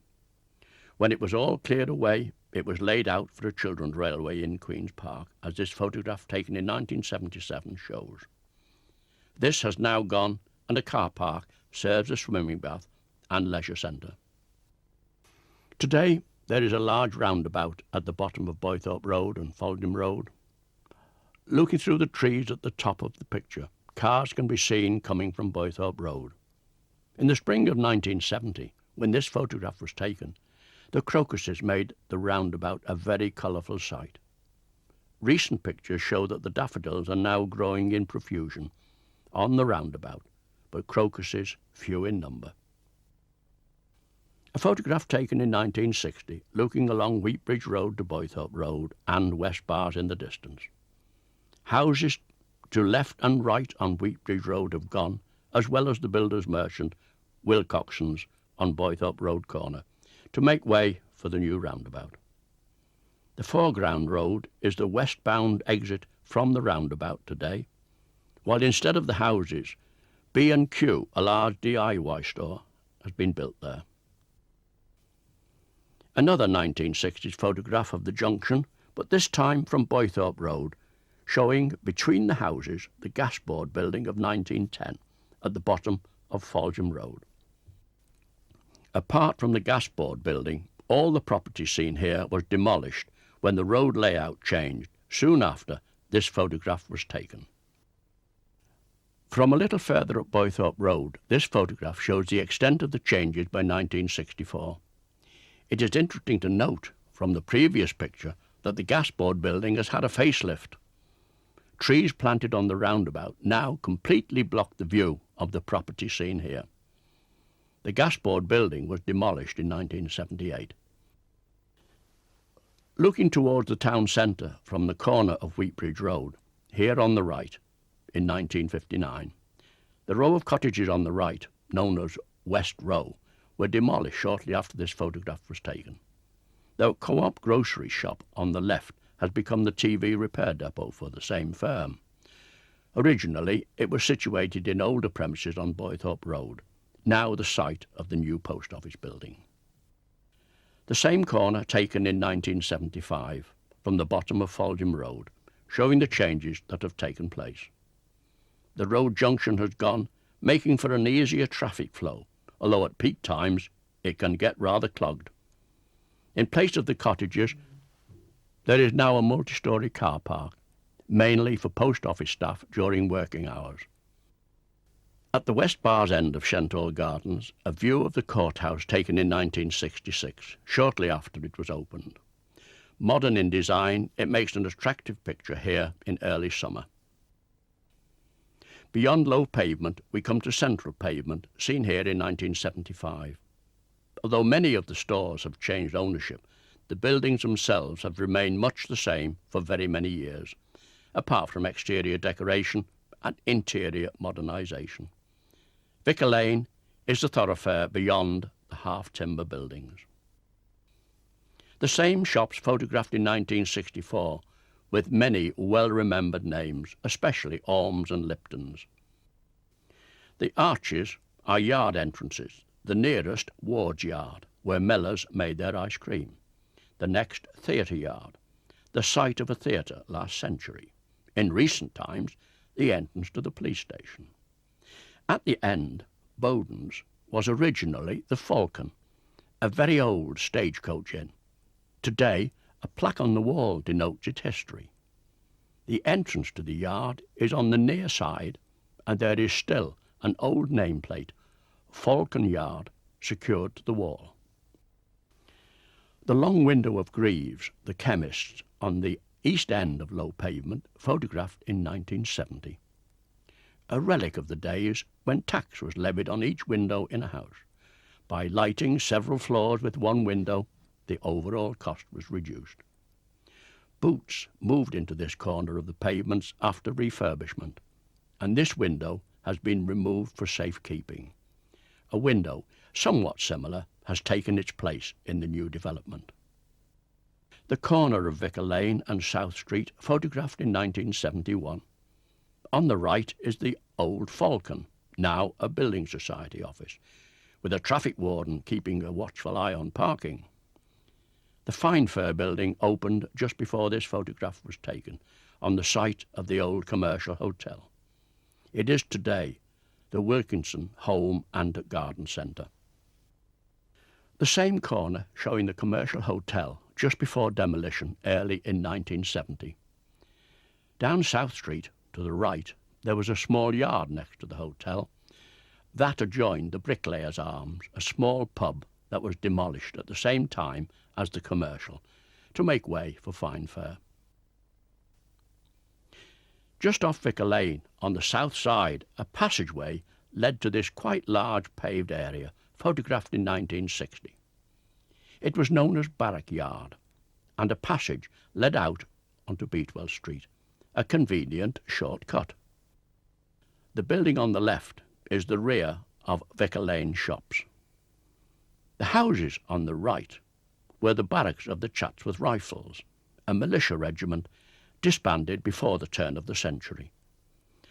When it was all cleared away, it was laid out for a children's railway in Queen's Park, as this photograph taken in 1977 shows. This has now gone, and a car park serves a swimming bath and leisure centre. Today, there is a large roundabout at the bottom of Boythorpe Road and Foljambe Road. Looking through the trees at the top of the picture, cars can be seen coming from Boythorpe Road. In the spring of 1970, when this photograph was taken, the crocuses made the roundabout a very colourful sight. Recent pictures show that the daffodils are now growing in profusion on the roundabout, but crocuses few in number. A photograph taken in 1960, looking along Wheatbridge Road to Boythorpe Road and West Bars in the distance. Houses to left and right on Wheatbridge Road have gone, as well as the builder's merchant, Wilcoxon's, on Boythorpe Road corner, to make way for the new roundabout. The foreground road is the westbound exit from the roundabout today, while instead of the houses, B&Q, a large DIY store, has been built there. Another 1960s photograph of the junction, but this time from Boythorpe Road, showing between the houses the gas board building of 1910 at the bottom of Foljambe Road. Apart from the gas board building, all the property seen here was demolished when the road layout changed soon after this photograph was taken. From a little further up Boythorpe Road, this photograph shows the extent of the changes by 1964. It is interesting to note from the previous picture that the gas board building has had a facelift. Trees planted on the roundabout now completely block the view of the property seen here. The gas board building was demolished in 1978. Looking towards the town centre from the corner of Wheatbridge Road, here on the right, in 1959, the row of cottages on the right, known as West Row, were demolished shortly after this photograph was taken. The Co-op grocery shop on the left has become the TV repair depot for the same firm. Originally, it was situated in older premises on Boythorpe Road, now the site of the new post office building. The same corner taken in 1975 from the bottom of Foljambe Road, showing the changes that have taken place. The road junction has gone, making for an easier traffic flow, although at peak times it can get rather clogged. In place of the cottages, there is now a multi-storey car park, mainly for post office staff during working hours. At the West Bar's end of Shenthall Gardens, a view of the courthouse taken in 1966, shortly after it was opened. Modern in design, it makes an attractive picture here in early summer. Beyond low pavement, we come to central pavement, seen here in 1975. Although many of the stores have changed ownership, the buildings themselves have remained much the same for very many years, apart from exterior decoration and interior modernisation. Vicar Lane is the thoroughfare beyond the half-timber buildings. The same shops photographed in 1964, with many well-remembered names, especially Ormes and Lipton's. The arches are yard entrances, the nearest Ward's Yard, where Mellors made their ice cream. The next, Theatre Yard, the site of a theatre last century. In recent times, the entrance to the police station. At the end, Bowden's was originally the Falcon, a very old stagecoach inn. Today, a plaque on the wall denotes its history. The entrance to the yard is on the near side, and there is still an old nameplate, Falcon Yard, secured to the wall. The long window of Greaves, the chemist's, on the east end of low pavement, photographed in 1970. A relic of the days when tax was levied on each window in a house. By lighting several floors with one window, the overall cost was reduced. Boots moved into this corner of the pavements after refurbishment, and this window has been removed for safekeeping. A window somewhat similar has taken its place in the new development. The corner of Vicar Lane and South Street, photographed in 1971. On the right is the old Falcon, now a building society office, with a traffic warden keeping a watchful eye on parking. The Fine Fair building opened just before this photograph was taken, on the site of the old commercial hotel. It is today the Wilkinson Home and Garden Centre. The same corner showing the commercial hotel just before demolition early in 1970. Down South Street, to the right, there was a small yard next to the hotel. That adjoined the Bricklayers Arms, a small pub that was demolished at the same time as the commercial to make way for Fine Fair. Just off Vicar Lane, on the south side, a passageway led to this quite large paved area, photographed in 1960. It was known as Barrack Yard, and a passage led out onto Beatwell Street, a convenient shortcut. The building on the left is the rear of Vicar Lane shops. The houses on the right were the barracks of the Chatsworth Rifles, a militia regiment disbanded before the turn of the century.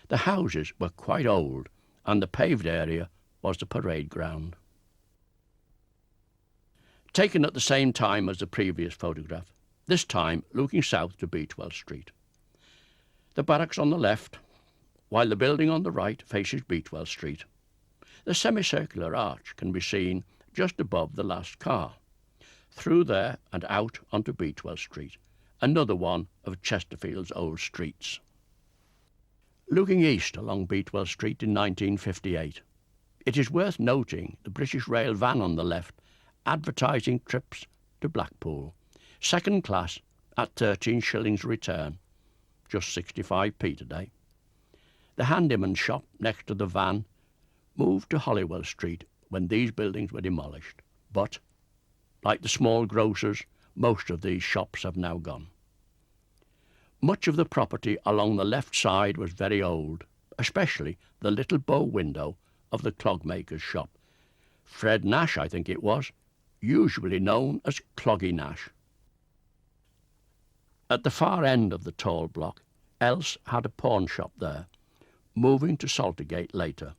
The houses were quite old, and the paved area was the parade ground. Taken at the same time as the previous photograph, this time looking south to Beatwell Street. The barracks on the left, while the building on the right faces Beatwell Street. The semicircular arch can be seen just above the last car. Through there and out onto Beatwell Street, another one of Chesterfield's old streets. Looking east along Beatwell Street in 1958, it is worth noting the British Rail van on the left advertising trips to Blackpool, second class at 13 shillings return, just 65p today. The handyman's shop next to the van moved to Holywell Street when these buildings were demolished, but, like the small grocers, most of these shops have now gone. Much of the property along the left side was very old, especially the little bow window of the clogmaker's shop. Fred Nash, I think it was, usually known as Cloggy Nash. At the far end of the tall block, Else had a pawn shop there, moving to Saltergate later.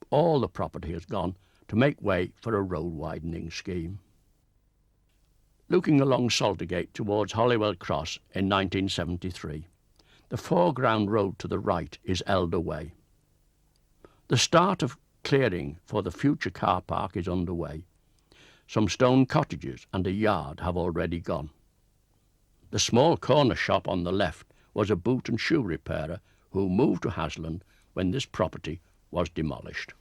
All the property has gone to make way for a road widening scheme. Looking along Saltergate towards Holywell Cross in 1973, the foreground road to the right is Elder Way. The start of clearing for the future car park is underway. Some stone cottages and a yard have already gone. The small corner shop on the left was a boot and shoe repairer who moved to Hasland when this property was demolished.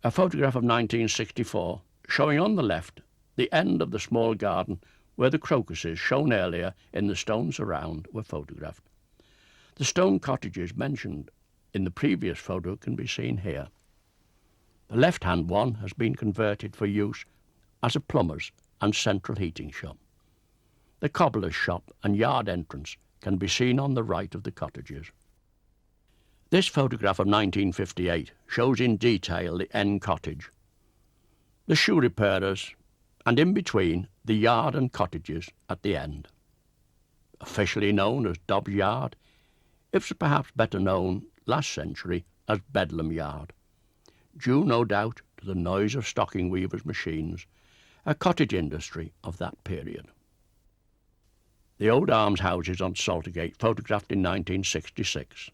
A photograph of 1964 showing on the left the end of the small garden where the crocuses shown earlier in the stones around were photographed. The stone cottages mentioned in the previous photo can be seen here. The left-hand one has been converted for use as a plumber's and central heating shop. The cobbler's shop and yard entrance can be seen on the right of the cottages. This photograph of 1958 shows in detail the end cottage, the shoe repairers, and in between the yard and cottages at the end. Officially known as Dobbs Yard, it was perhaps better known last century as Bedlam Yard, due no doubt to the noise of stocking weavers' machines, a cottage industry of that period. The old almshouses on Saltergate, photographed in 1966.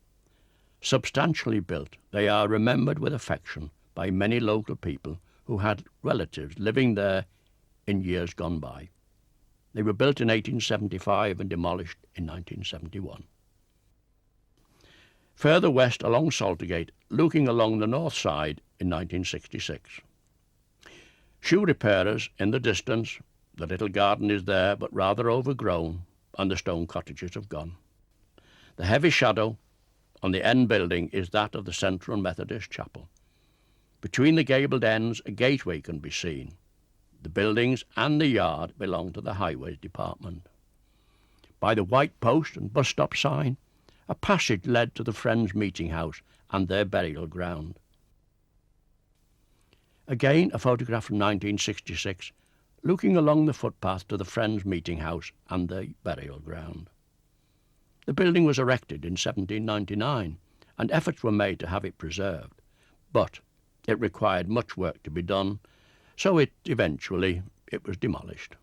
Substantially built, they are remembered with affection by many local people who had relatives living there in years gone by. They were built in 1875 and demolished in 1971. Further west along Saltergate, looking along the north side in 1966. Shoe repairers in the distance, the little garden is there but rather overgrown, and the stone cottages have gone. The heavy shadow on the end building is that of the Central Methodist Chapel. Between the gabled ends a gateway can be seen. The buildings and the yard belong to the Highways Department. By the white post and bus stop sign, a passage led to the Friends Meeting House and their burial ground. Again, a photograph from 1966, looking along the footpath to the Friends Meeting House and the burial ground. The building was erected in 1799, and efforts were made to have it preserved, but it required much work to be done, so it was demolished.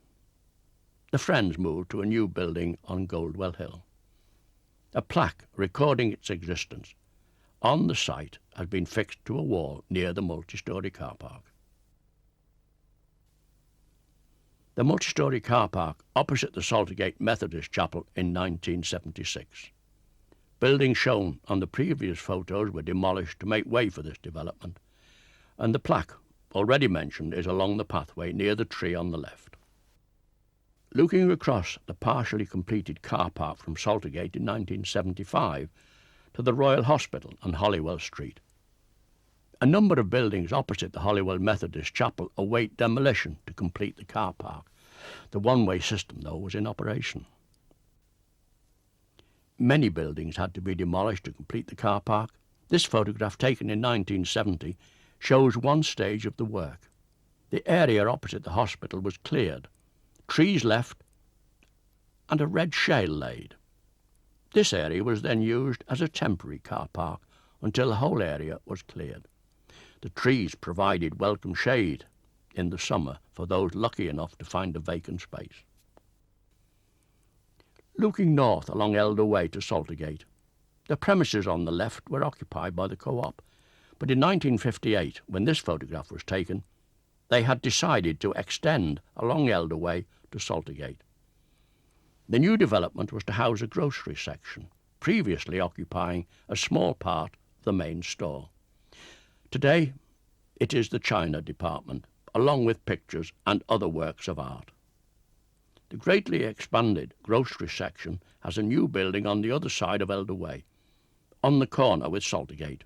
The Friends moved to a new building on Goldwell Hill. A plaque recording its existence on the site has been fixed to a wall near the multi-storey car park. The multi-storey car park opposite the Saltergate Methodist Chapel in 1976. Buildings shown on the previous photos were demolished to make way for this development, and the plaque already mentioned is along the pathway near the tree on the left. Looking across the partially completed car park from Saltergate in 1975 to the Royal Hospital on Holywell Street. A number of buildings opposite the Holywell Methodist Chapel await demolition to complete the car park. The one-way system, though, was in operation. Many buildings had to be demolished to complete the car park. This photograph, taken in 1970, shows one stage of the work. The area opposite the hospital was cleared, trees left, and a red shale laid. This area was then used as a temporary car park until the whole area was cleared. The trees provided welcome shade in the summer for those lucky enough to find a vacant space. Looking north along Elder Way to Saltergate, the premises on the left were occupied by the co-op, but in 1958, when this photograph was taken, they had decided to extend along Elder Way to Saltergate. The new development was to house a grocery section, previously occupying a small part of the main store. Today, it is the China department, along with pictures and other works of art. The greatly expanded grocery section has a new building on the other side of Elder Way, on the corner with Saltergate.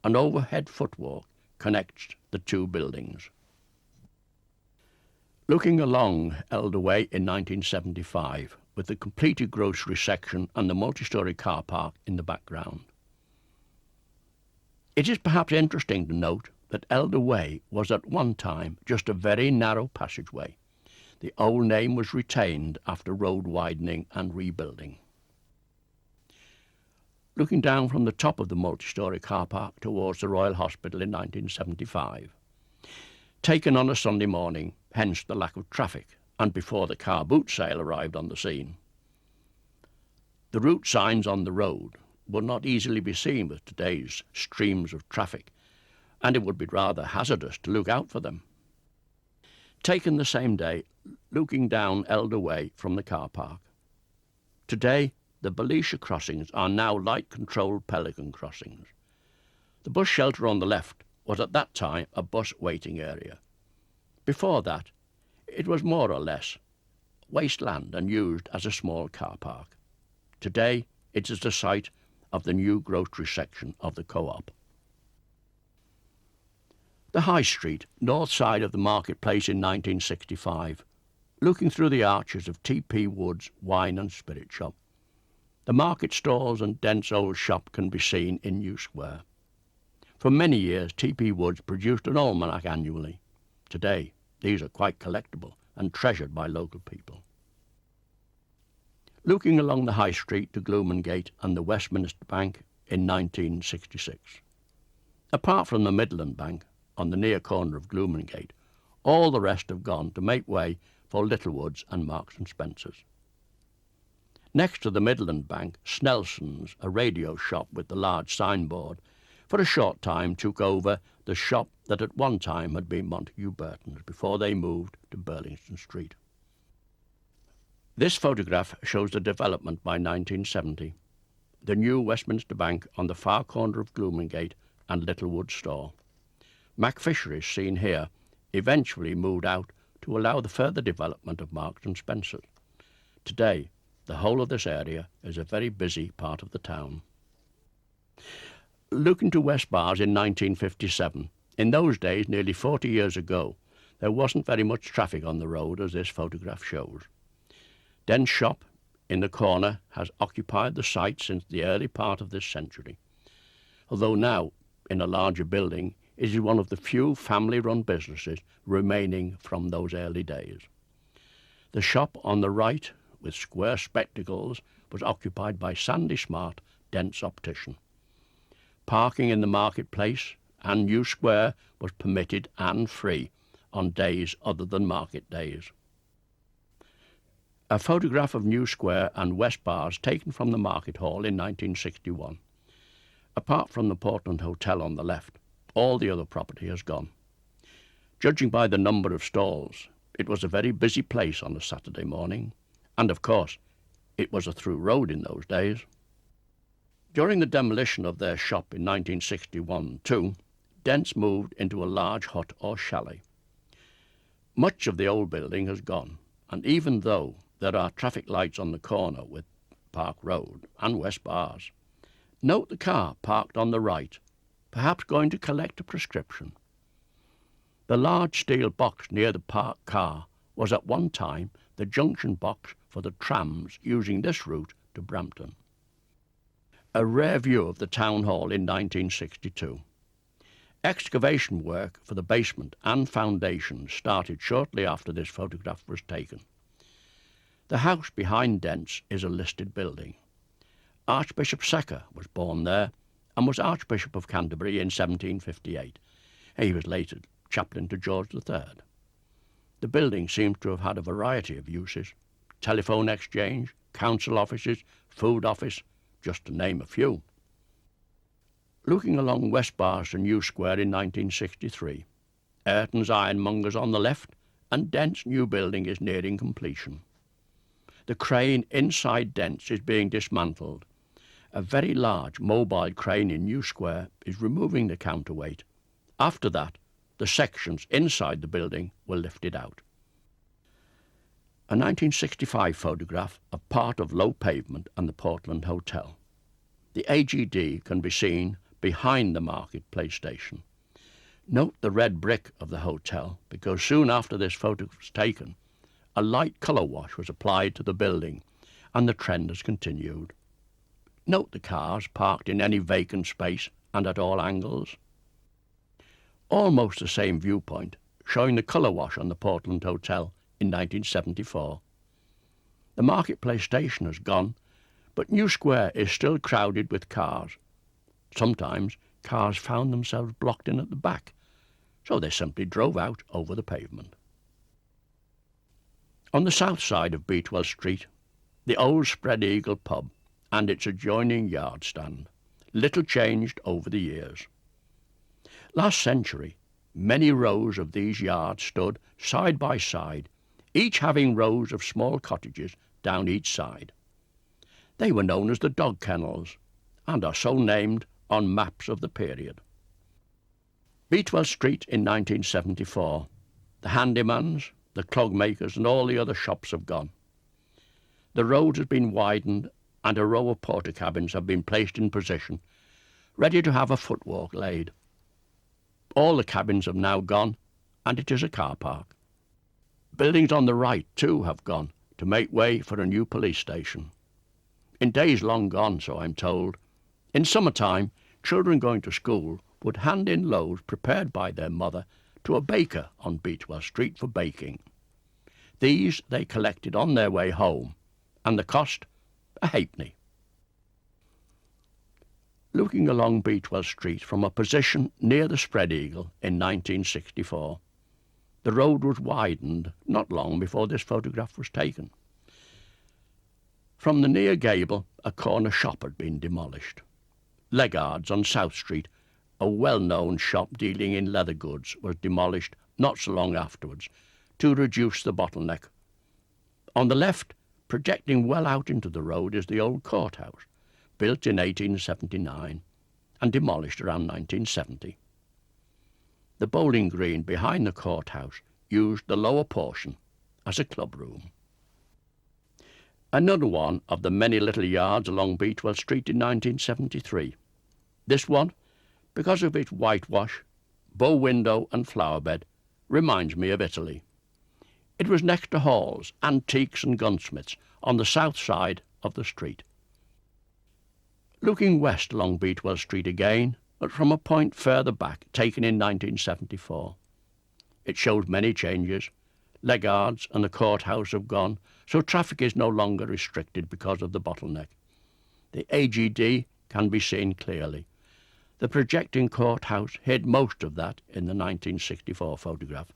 An overhead footwalk connects the two buildings. Looking along Elder Way in 1975, with the completed grocery section and the multi-storey car park in the background. It is perhaps interesting to note that Elder Way was at one time just a very narrow passageway. The old name was retained after road widening and rebuilding. Looking down from the top of the multi-storey car park towards the Royal Hospital in 1975. Taken on a Sunday morning, hence the lack of traffic, and before the car boot sale arrived on the scene. The route signs on the road would not easily be seen with today's streams of traffic, and it would be rather hazardous to look out for them. Taken the same day, looking down Elder Way from the car park. Today, the Belisha crossings are now light-controlled pelican crossings. The bus shelter on the left was at that time a bus waiting area. Before that, it was more or less wasteland and used as a small car park. Today, it is the site of the new grocery section of the co-op. The High Street, north side of the marketplace in 1965, looking through the arches of T.P. Wood's wine and spirit shop. The market stalls and dense old shop can be seen in New Square. For many years, T.P. Woods produced an almanac annually. Today, these are quite collectible and treasured by local people. Looking along the High Street to Gloomingate and the Westminster Bank in 1966. Apart from the Midland Bank, on the near corner of Gloomingate, all the rest have gone to make way for Littlewoods and Marks and Spencer's. Next to the Midland Bank, Snelson's, a radio shop with the large signboard, for a short time took over the shop that at one time had been Montague Burton's before they moved to Burlington Street. This photograph shows the development by 1970, the new Westminster Bank on the far corner of Gloomingate and Littlewood store. Mac Fisheries, seen here, eventually moved out to allow the further development of Marks and Spencer's. Today, the whole of this area is a very busy part of the town. Looking to West Bars in 1957, in those days, nearly 40 years ago, there wasn't very much traffic on the road as this photograph shows. Dent's shop in the corner has occupied the site since the early part of this century, although now, in a larger building, it is one of the few family-run businesses remaining from those early days. The shop on the right, with square spectacles, was occupied by Sandy Smart, Dent's optician. Parking in the marketplace and New Square was permitted and free on days other than market days. A photograph of New Square and West Bars taken from the Market Hall in 1961. Apart from the Portland Hotel on the left, all the other property has gone. Judging by the number of stalls, it was a very busy place on a Saturday morning, and of course, it was a through road in those days. During the demolition of their shop in 1961 too, Dent's moved into a large hut or chalet. Much of the old building has gone, and even though there are traffic lights on the corner with Park Road and West Bars, note the car parked on the right, perhaps going to collect a prescription. The large steel box near the parked car was at one time the junction box for the trams using this route to Brampton. A rare view of the town hall in 1962. Excavation work for the basement and foundations started shortly after this photograph was taken. The house behind Dent's is a listed building. Archbishop Secker was born there and was Archbishop of Canterbury in 1758. He was later chaplain to George III. The building seems to have had a variety of uses: telephone exchange, council offices, food office, just to name a few. Looking along West Bars to New Square in 1963, Ayrton's Ironmonger's on the left and Dent's new building is nearing completion. The crane inside Dent's is being dismantled. A very large mobile crane in New Square is removing the counterweight. After that, the sections inside the building were lifted out. A 1965 photograph of part of low pavement and the Portland Hotel. The AGD can be seen behind the marketplace station. Note the red brick of the hotel, because soon after this photo was taken, a light colour wash was applied to the building, and the trend has continued. Note the cars parked in any vacant space and at all angles. Almost the same viewpoint, showing the colour wash on the Portland Hotel in 1974. The marketplace station has gone, but New Square is still crowded with cars. Sometimes cars found themselves blocked in at the back, so they simply drove out over the pavement. On the south side of Beatwell Street, the old Spread Eagle pub and its adjoining yard stand, little changed over the years. Last century, many rows of these yards stood side by side, each having rows of small cottages down each side. They were known as the dog kennels, and are so named on maps of the period. Beatwell Street in 1974. The handymans, the clogmakers and all the other shops have gone. The road has been widened and a row of porter cabins have been placed in position, ready to have a footwalk laid. All the cabins have now gone and it is a car park. Buildings on the right too have gone to make way for a new police station. In days long gone, so I'm told, in summertime, children going to school would hand in loaves prepared by their mother to a baker on Beatwell Street for baking. These they collected on their way home, and the cost, a halfpenny. Looking along Beatwell Street from a position near the Spread Eagle in 1964, the road was widened not long before this photograph was taken. From the near gable, a corner shop had been demolished. Legard's on South Street, a well-known shop dealing in leather goods, was demolished not so long afterwards to reduce the bottleneck. On the left, projecting well out into the road, is the old courthouse, built in 1879 and demolished around 1970. The bowling green behind the courthouse used the lower portion as a club room. Another one of the many little yards along Beatwell Street in 1973. This one, because of its whitewash, bow window and flower bed, reminds me of Italy. It was next to halls, antiques and gunsmiths on the south side of the street. Looking west along Beatwell Street again, but from a point further back, taken in 1974. It shows many changes. Legard's and the courthouse have gone, so traffic is no longer restricted because of the bottleneck. The AGD can be seen clearly. The projecting courthouse hid most of that in the 1964 photograph.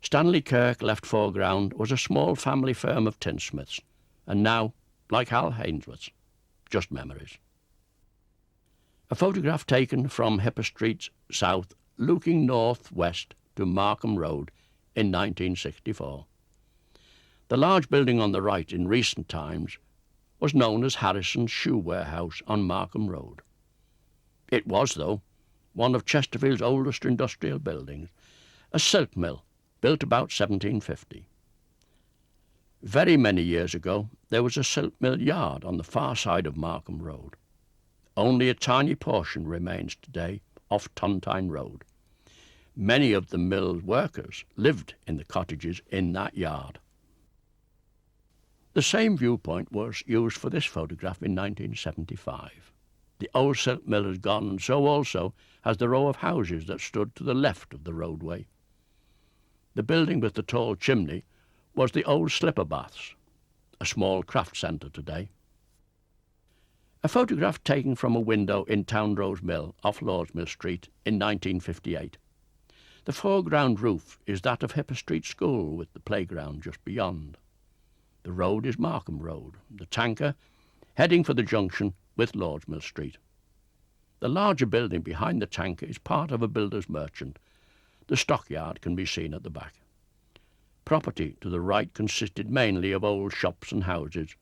Stanley Kirk, left foreground, was a small family firm of tinsmiths, and now, like Hal Hainsworth's, just memories. A photograph taken from Hipper Street south, looking north-west to Markham Road in 1964. The large building on the right in recent times was known as Harrison's Shoe Warehouse on Markham Road. It was, though, one of Chesterfield's oldest industrial buildings, a silk mill built about 1750. Very many years ago, there was a silk mill yard on the far side of Markham Road. Only a tiny portion remains today off Tontine Road. Many of the mill's workers lived in the cottages in that yard. The same viewpoint was used for this photograph in 1975. The old silk mill has gone, and so also has the row of houses that stood to the left of the roadway. The building with the tall chimney was the old slipper baths, a small craft centre today. A photograph taken from a window in Townrose Mill off Lordsmill Street in 1958. The foreground roof is that of Hipper Street School with the playground just beyond. The road is Markham Road, the tanker heading for the junction with Lordsmill Street. The larger building behind the tanker is part of a builder's merchant. The stockyard can be seen at the back. Property to the right consisted mainly of old shops and houses.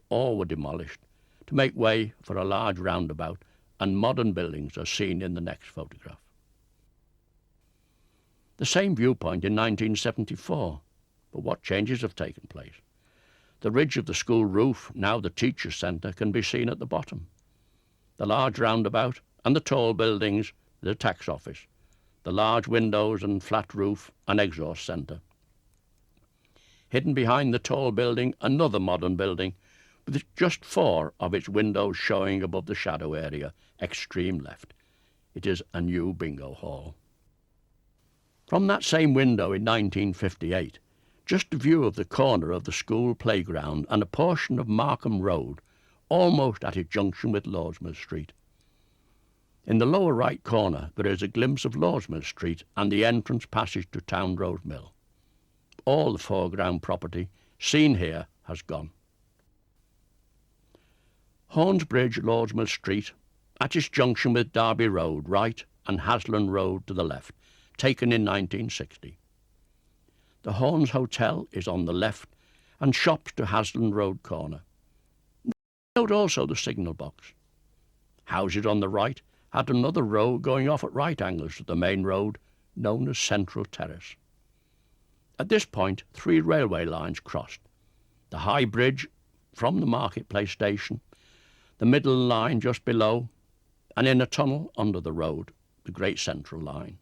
All were demolished to make way for a large roundabout, and modern buildings are seen in the next photograph. The same viewpoint in 1974, but what changes have taken place? The ridge of the school roof, now the teacher's centre, can be seen at the bottom. The large roundabout and the tall buildings, the tax office, the large windows and flat roof and exhaust centre. Hidden behind the tall building, another modern building, with just 4 of its windows showing above the shadow area, extreme left. It is a new bingo hall. From that same window in 1958, just a view of the corner of the school playground and a portion of Markham Road, almost at its junction with Lordsmill Street. In the lower right corner there is a glimpse of Lordsmill Street and the entrance passage to Townrose Mill. All the foreground property seen here has gone. Hornsbridge, Lordsmill Street, at its junction with Derby Road right and Haslam Road to the left, taken in 1960. The Horns Hotel is on the left and shops to Haslam Road corner. Note also the signal box. Houses on the right had another road going off at right angles to the main road, known as Central Terrace. At this point, 3 railway lines crossed: the High Bridge from the Marketplace station, the Midland Line just below, and in a tunnel under the road, the Great Central Line.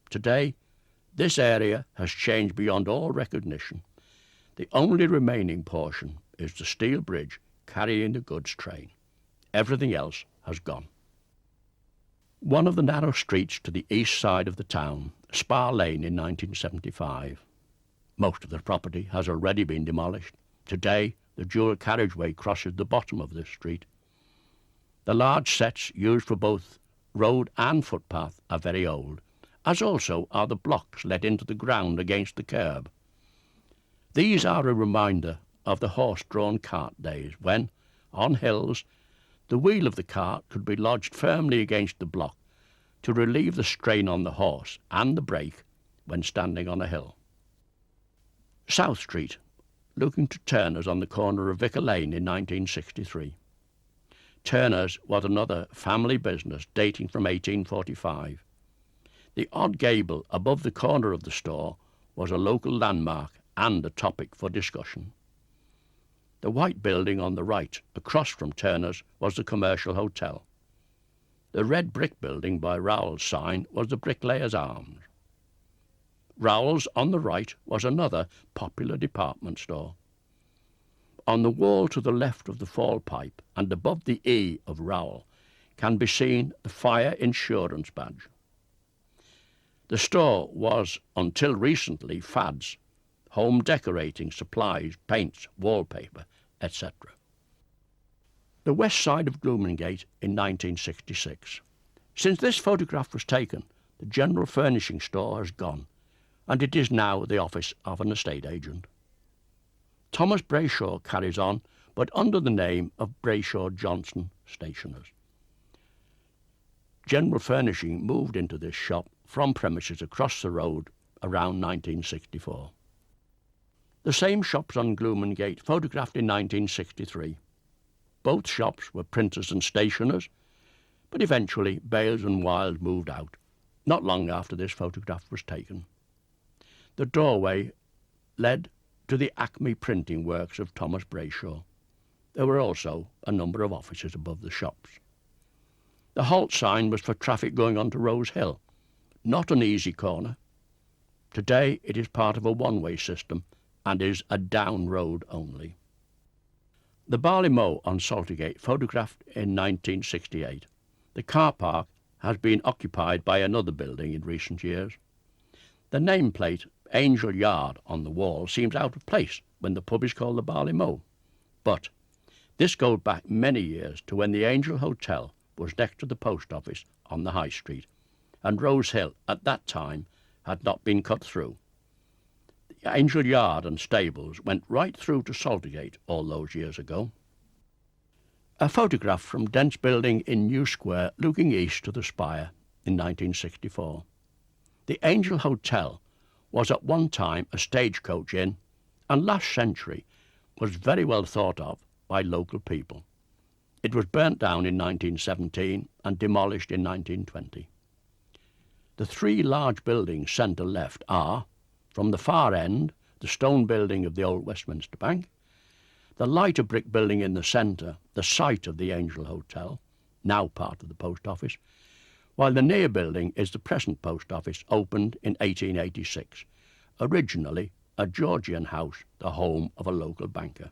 Today, this area has changed beyond all recognition. The only remaining portion is the steel bridge carrying the goods train. Everything else has gone. One of the narrow streets to the east side of the town, Spa Lane in 1975. Most of the property has already been demolished. Today, the dual carriageway crosses the bottom of this street. The large sets used for both road and footpath are very old, as also are the blocks let into the ground against the curb. These are a reminder of the horse-drawn cart days when, on hills, the wheel of the cart could be lodged firmly against the block to relieve the strain on the horse and the brake when standing on a hill. South Street, looking to Turner's on the corner of Vicar Lane in 1963. Turner's was another family business dating from 1845. The odd gable above the corner of the store was a local landmark and a topic for discussion. The white building on the right, across from Turner's, was the Commercial Hotel. The red brick building by Rowell's sign was the Bricklayers Arms. Rowell's on the right was another popular department store. On the wall to the left of the fall pipe and above the E of Rowell can be seen the fire insurance badge. The store was, until recently, fads: home decorating, supplies, paints, wallpaper, etc. The west side of Gloomingate in 1966. Since this photograph was taken, the general furnishing store has gone, and it is now the office of an estate agent. Thomas Brayshaw carries on, but under the name of Brayshaw Johnson Stationers. General Furnishing moved into this shop from premises across the road around 1964. The same shops on Gloomingate photographed in 1963. Both shops were printers and stationers, but eventually Bales and Wild moved out, not long after this photograph was taken. The doorway led to the Acme printing works of Thomas Brayshaw. There were also a number of offices above the shops. The halt sign was for traffic going on to Rose Hill, not an easy corner. Today it is part of a one-way system and is a down road only. The Barley Mow on Saltergate, photographed in 1968. The car park has been occupied by another building in recent years. The nameplate Angel Yard on the wall seems out of place when the pub is called the Barley Mow. But this goes back many years to when the Angel Hotel was next to the post office on the High Street, and Rose Hill at that time had not been cut through. The Angel Yard and stables went right through to Saltergate all those years ago. A photograph from Dent's building in New Square looking east to the Spire in 1964. The Angel Hotel was at one time a stagecoach inn, and last century was very well thought of by local people. It was burnt down in 1917 and demolished in 1920. The 3 large buildings centre left are, from the far end, the stone building of the old Westminster Bank, the lighter brick building in the centre, the site of the Angel Hotel, now part of the post office, while the near building is the present post office, opened in 1886, originally a Georgian house, the home of a local banker.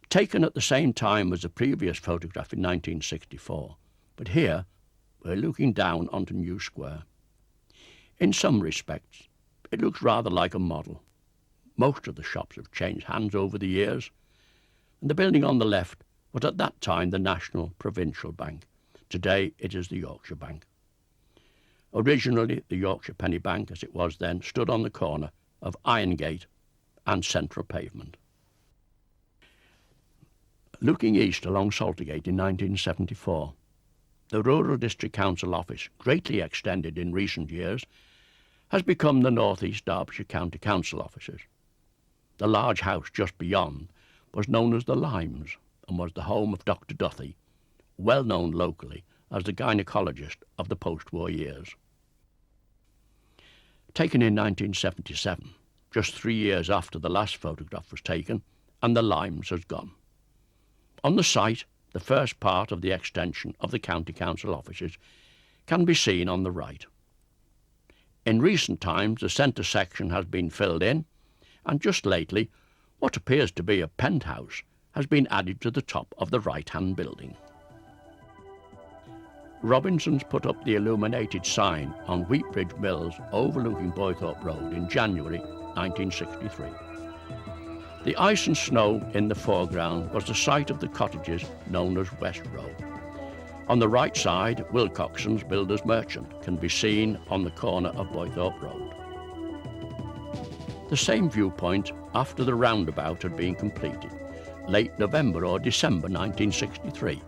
Taken at the same time as the previous photograph in 1964, but here we're looking down onto New Square. In some respects, it looks rather like a model. Most of the shops have changed hands over the years, and the building on the left was at that time the National Provincial Bank. Today it is the Yorkshire Bank. Originally, the Yorkshire Penny Bank, as it was then, stood on the corner of Irongate and Central Pavement. Looking east along Saltergate in 1974, the Rural District Council office, greatly extended in recent years, has become the North East Derbyshire County Council offices. The large house just beyond was known as the Limes and was the home of Dr. Duthie, well known locally as the gynaecologist of the post-war years. Taken in 1977, just 3 years after the last photograph was taken, and the Limes has gone. On the site, the first part of the extension of the County Council offices can be seen on the right. In recent times, the centre section has been filled in, and just lately, what appears to be a penthouse has been added to the top of the right-hand building. Robinsons put up the illuminated sign on Wheatbridge Mills overlooking Boythorpe Road in January 1963. The ice and snow in the foreground was the site of the cottages known as West Row. On the right side, Wilcoxon's Builders Merchant can be seen on the corner of Boythorpe Road. The same viewpoint after the roundabout had been completed, late November or December 1963.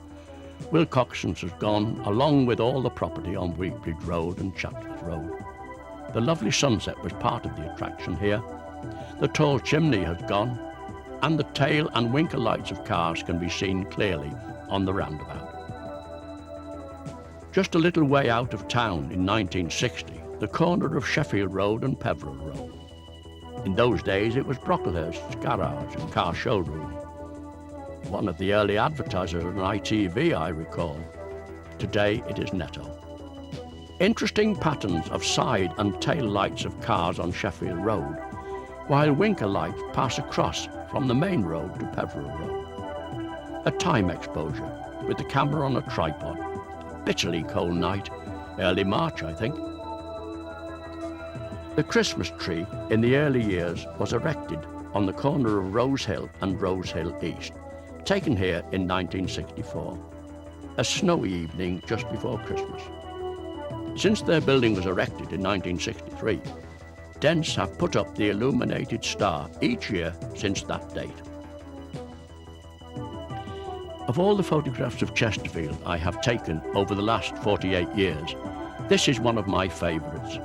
Wilcoxon's has gone along with all the property on Wheatbridge Road and Chatsworth Road. The lovely sunset was part of the attraction here. The tall chimney has gone, and the tail and winker lights of cars can be seen clearly on the roundabout. Just a little way out of town in 1960, the corner of Sheffield Road and Peveril Road. In those days it was Brocklehurst's garage and car showroom. One of the early advertisers on ITV, I recall. Today it is Netto. Interesting patterns of side and tail lights of cars on Sheffield Road, while winker lights pass across from the main road to Peveril Road. A time exposure with the camera on a tripod. A bitterly cold night, early March I think. The Christmas tree in the early years was erected on the corner of Rose Hill and Rose Hill East, taken here in 1964, a snowy evening just before Christmas. Since their building was erected in 1963, Dents have put up the illuminated star each year since that date. Of all the photographs of Chesterfield I have taken over the last 48 years, this is one of my favourites.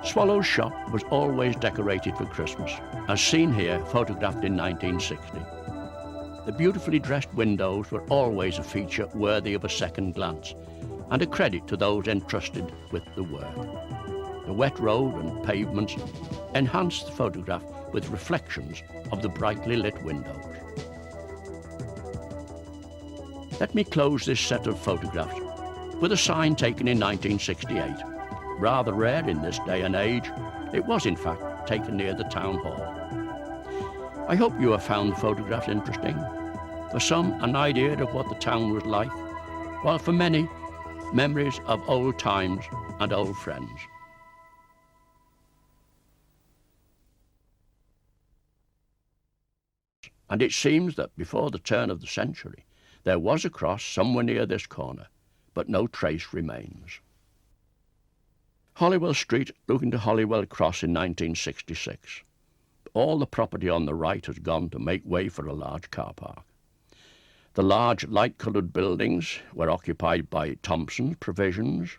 Swallow's shop was always decorated for Christmas, as seen here, photographed in 1960. The beautifully dressed windows were always a feature worthy of a second glance, and a credit to those entrusted with the work. The wet road and pavements enhanced the photograph with reflections of the brightly lit windows. Let me close this set of photographs with a sign taken in 1968. Rather rare in this day and age, it was in fact taken near the town hall. I hope you have found the photographs interesting. For some, an idea of what the town was like, while for many, memories of old times and old friends. And it seems that before the turn of the century, there was a cross somewhere near this corner, but no trace remains. Holywell Street looking to Holywell Cross in 1966. All the property on the right has gone to make way for a large car park. The large light-coloured buildings were occupied by Thompson's Provisions,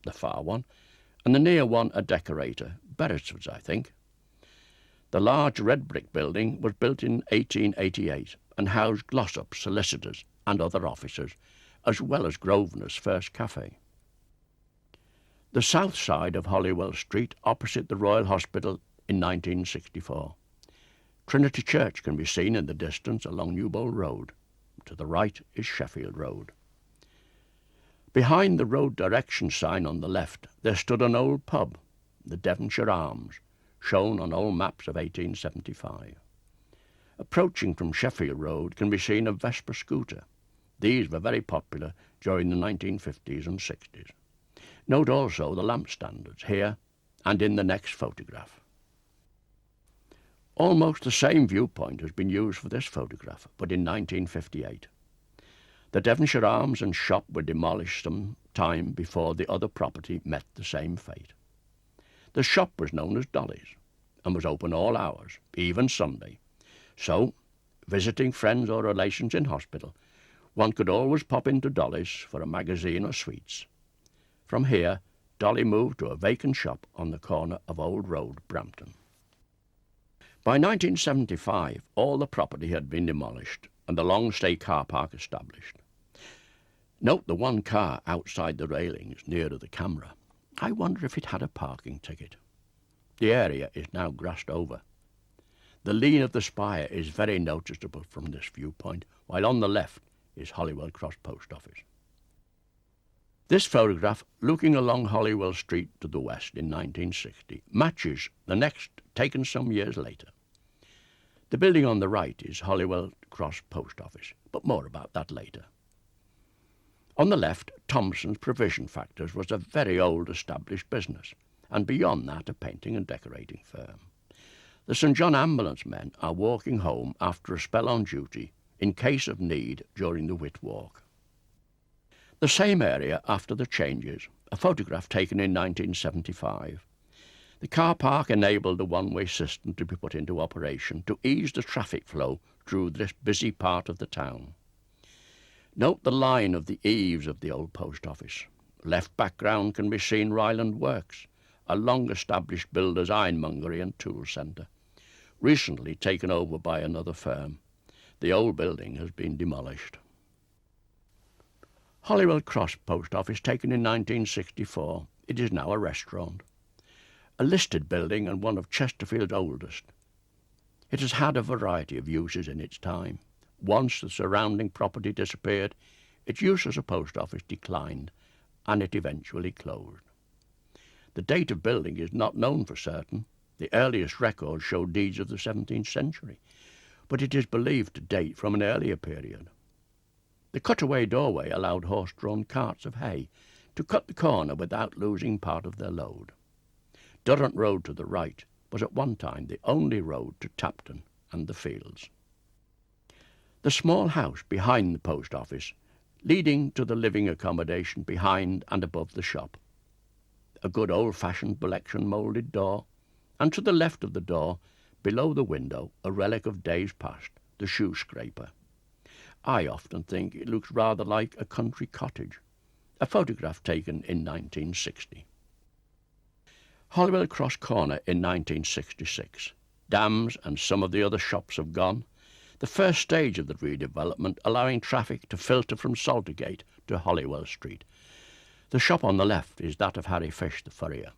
the far one, and the near one a decorator, Beresford's I think. The large red brick building was built in 1888 and housed Glossop solicitors and other officers, as well as Grosvenor's first cafe. The south side of Holywell Street, opposite the Royal Hospital in 1964. Trinity Church can be seen in the distance along Newbold Road. To the right is Sheffield Road. Behind the road direction sign on the left, there stood an old pub, the Devonshire Arms, shown on old maps of 1875. Approaching from Sheffield Road can be seen a Vespa scooter. These were very popular during the 1950s and 60s. Note also the lamp standards here and in the next photograph. Almost the same viewpoint has been used for this photograph, but in 1958. The Devonshire Arms and shop were demolished some time before the other property met the same fate. The shop was known as Dolly's and was open all hours, even Sunday. So, visiting friends or relations in hospital, one could always pop into Dolly's for a magazine or sweets. From here, Dolly moved to a vacant shop on the corner of Old Road, Brampton. By 1975, all the property had been demolished and the long-stay car park established. Note the one car outside the railings near to the camera. I wonder if it had a parking ticket. The area is now grassed over. The lean of the spire is very noticeable from this viewpoint, while on the left is Holywell Cross Post Office. This photograph, looking along Holywell Street to the west in 1960, matches the next taken some years later. The building on the right is Holywell Cross Post Office, but more about that later. On the left, Thompson's Provision Factors was a very old established business, and beyond that a painting and decorating firm. The St John ambulance men are walking home after a spell on duty in case of need during the Whit Walk. The same area after the changes, a photograph taken in 1975. The car park enabled the one-way system to be put into operation to ease the traffic flow through this busy part of the town. Note the line of the eaves of the old post office. Left background can be seen Ryland Works, a long-established builder's ironmongery and tool centre, recently taken over by another firm. The old building has been demolished. Holywell Cross Post Office taken in 1964. It is now a restaurant. A listed building and one of Chesterfield's oldest. It has had a variety of uses in its time. Once the surrounding property disappeared, its use as a post office declined, and it eventually closed. The date of building is not known for certain. The earliest records show deeds of the 17th century, but it is believed to date from an earlier period. The cutaway doorway allowed horse-drawn carts of hay to cut the corner without losing part of their load. Durrant Road to the right was at one time the only road to Tapton and the fields. The small house behind the post office, leading to the living accommodation behind and above the shop. A good old-fashioned Belection moulded door, and to the left of the door, below the window, a relic of days past, the shoe scraper. I often think it looks rather like a country cottage, a photograph taken in 1960. Holywell Cross Corner in 1966. Dams and some of the other shops have gone. The first stage of the redevelopment allowing traffic to filter from Saltergate to Holywell Street. The shop on the left is that of Harry Fish, the furrier.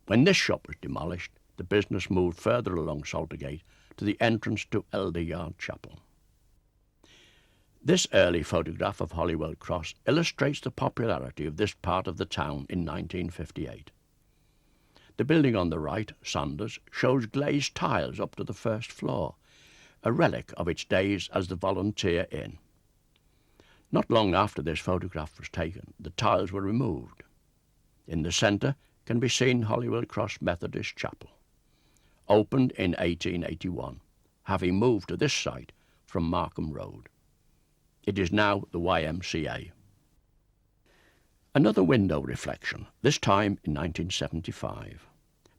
When this shop was demolished, the business moved further along Saltergate to the entrance to Elder Yard Chapel. This early photograph of Holywell Cross illustrates the popularity of this part of the town in 1958. The building on the right, Sanders, shows glazed tiles up to the first floor, a relic of its days as the Volunteer Inn. Not long after this photograph was taken, the tiles were removed. In the centre can be seen Holywell Cross Methodist Chapel, opened in 1881, having moved to this site from Markham Road. It is now the YMCA. Another window reflection, this time in 1975,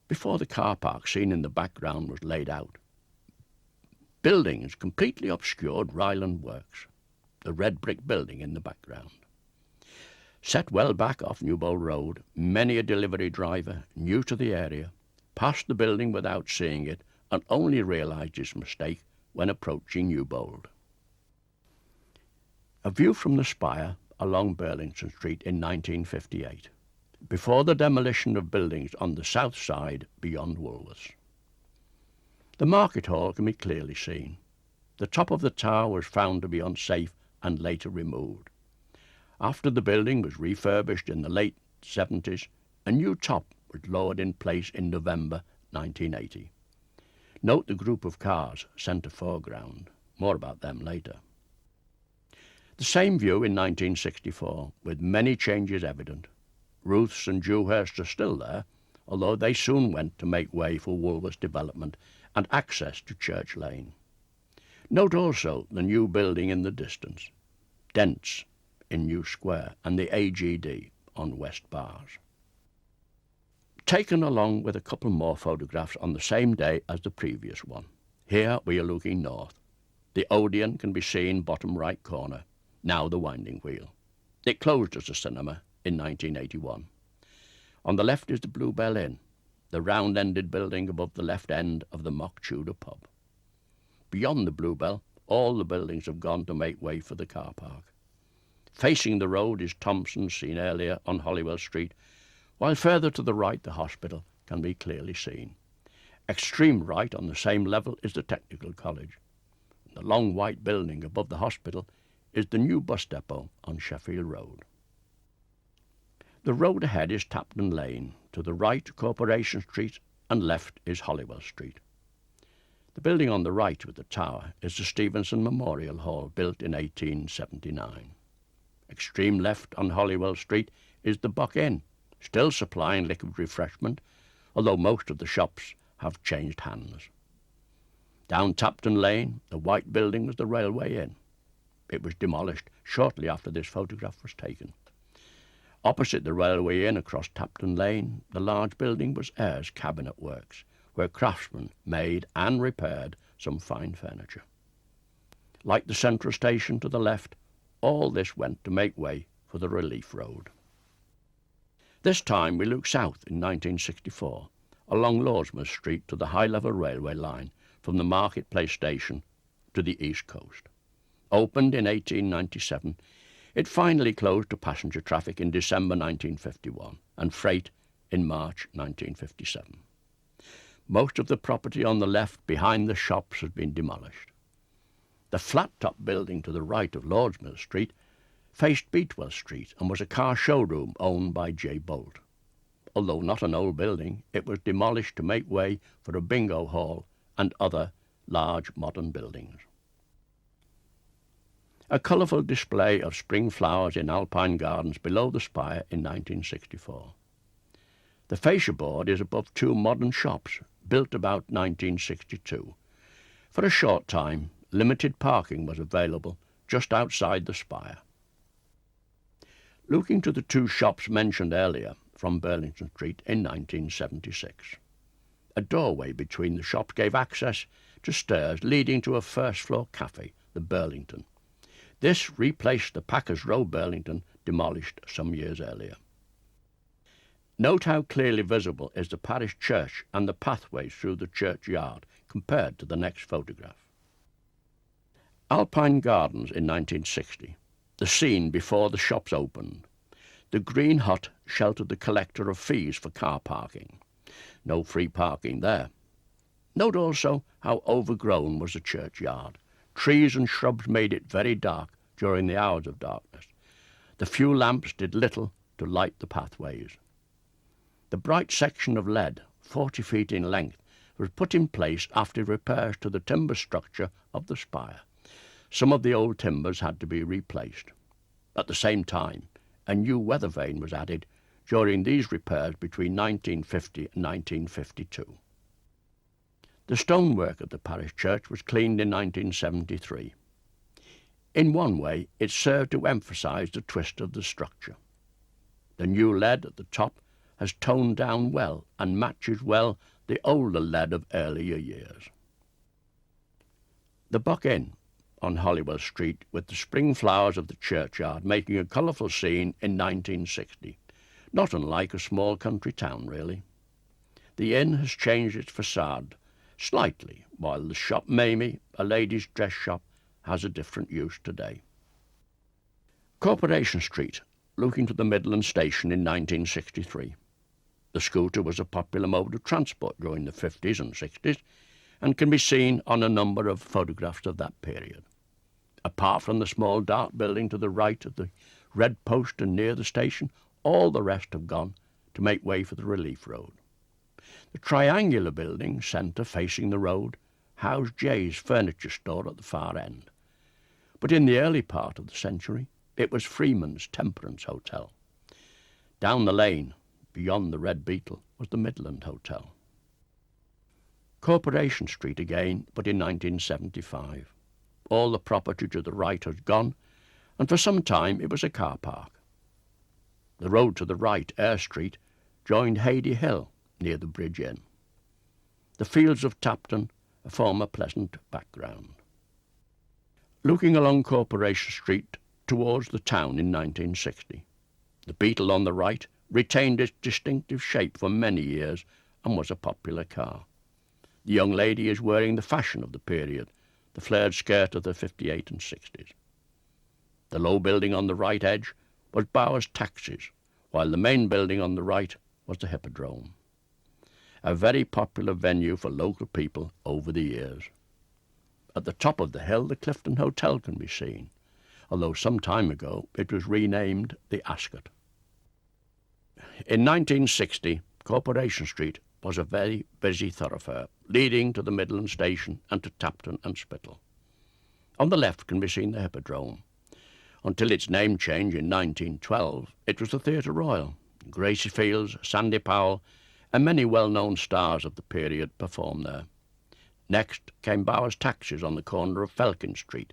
before the car park seen in the background was laid out. Buildings completely obscured Ryland Works, the red brick building in the background. Set well back off Newbold Road, many a delivery driver, new to the area, passed the building without seeing it and only realised his mistake when approaching Newbold. A view from the spire along Burlington Street in 1958, before the demolition of buildings on the south side beyond Woolworths. The market hall can be clearly seen. The top of the tower was found to be unsafe and later removed. After the building was refurbished in the late 70s, a new top was lowered in place in November 1980. Note the group of cars centre foreground. More about them later. The same view in 1964, with many changes evident. Ruth's and Dewhurst are still there, although they soon went to make way for Woolworths development and access to Church Lane. Note also the new building in the distance, Dent's in New Square, and the AGD on West Bars. Taken along with a couple more photographs on the same day as the previous one. Here we are looking north. The Odeon can be seen bottom right corner, now the Winding Wheel. It closed as a cinema in 1981. On the left is the Bluebell Inn, the round-ended building above the left end of the Mock Tudor pub. Beyond the Bluebell, all the buildings have gone to make way for the car park. Facing the road is Thompson's, seen earlier on Holywell Street, while further to the right the hospital can be clearly seen. Extreme right on the same level is the Technical College. The long white building above the hospital is the new bus depot on Sheffield Road. The road ahead is Tapton Lane, to the right Corporation Street and left is Holywell Street. The building on the right with the tower is the Stevenson Memorial Hall, built in 1879. Extreme left on Holywell Street is the Buck Inn, still supplying liquid refreshment, although most of the shops have changed hands. Down Tapton Lane, the white building was the Railway Inn. It was demolished shortly after this photograph was taken. Opposite the Railway Inn across Tapton Lane, the large building was Ayres Cabinet Works, where craftsmen made and repaired some fine furniture. Like the Central Station to the left, all this went to make way for the Relief Road. This time we look south in 1964, along Lawsmouth Street to the high-level railway line from the Marketplace Station to the East Coast. Opened in 1897, it finally closed to passenger traffic in December 1951 and freight in March 1957. Most of the property on the left behind the shops has been demolished. The flat-top building to the right of Lawsmouth Street faced Beatwell Street and was a car showroom owned by J. Bolt. Although not an old building, it was demolished to make way for a bingo hall and other large modern buildings. A colourful display of spring flowers in Alpine Gardens below the spire in 1964. The fascia board is above two modern shops built about 1962. For a short time, limited parking was available just outside the spire. Looking to the two shops mentioned earlier from Burlington Street in 1976. A doorway between the shops gave access to stairs leading to a first-floor cafe, the Burlington. This replaced the Packers Row Burlington, demolished some years earlier. Note how clearly visible is the parish church and the pathways through the churchyard compared to the next photograph. Alpine Gardens in 1960, the scene before the shops opened. The green hut sheltered the collector of fees for car parking. No free parking there. Note also how overgrown was the churchyard. Trees and shrubs made it very dark during the hours of darkness. The few lamps did little to light the pathways. The bright section of lead, 40 feet in length, was put in place after repairs to the timber structure of the spire. Some of the old timbers had to be replaced. At the same time, a new weather vane was added during these repairs between 1950 and 1952. The stonework of the parish church was cleaned in 1973. In one way, it served to emphasise the twist of the structure. The new lead at the top has toned down well and matches well the older lead of earlier years. The Buck Inn on Holywell Street, with the spring flowers of the churchyard making a colourful scene in 1960, not unlike a small country town really. The inn has changed its facade slightly, while the shop Mamie, a ladies' dress shop, has a different use today. Corporation Street, looking to the Midland Station in 1963. The scooter was a popular mode of transport during the 50s and 60s and can be seen on a number of photographs of that period. Apart from the small dark building to the right of the red post and near the station, all the rest have gone to make way for the Relief Road. The triangular building, centre facing the road, housed Jay's furniture store at the far end. But in the early part of the century, it was Freeman's Temperance Hotel. Down the lane, beyond the Red Beetle, was the Midland Hotel. Corporation Street again, but in 1975. All the property to the right has gone, and for some time it was a car park. The road to the right, Eyre Street, joined Hady Hill, near the Bridge Inn. The fields of Tapton form a pleasant background. Looking along Corporation Street towards the town in 1960, the Beetle on the right retained its distinctive shape for many years and was a popular car. The young lady is wearing the fashion of the period, the flared skirt of the 58 and 60s. The low building on the right edge was Bowers Taxis, while the main building on the right was the Hippodrome. A very popular venue for local people over the years. At the top of the hill, the Clifton Hotel can be seen, although some time ago it was renamed the Ascot. In 1960, Corporation Street was a very busy thoroughfare, leading to the Midland Station and to Tapton and Spittal. On the left can be seen the Hippodrome. Until its name change in 1912, it was the Theatre Royal. Gracie Fields, Sandy Powell, and many well-known stars of the period performed there. Next came Bowers Taxis on the corner of Felkin Street,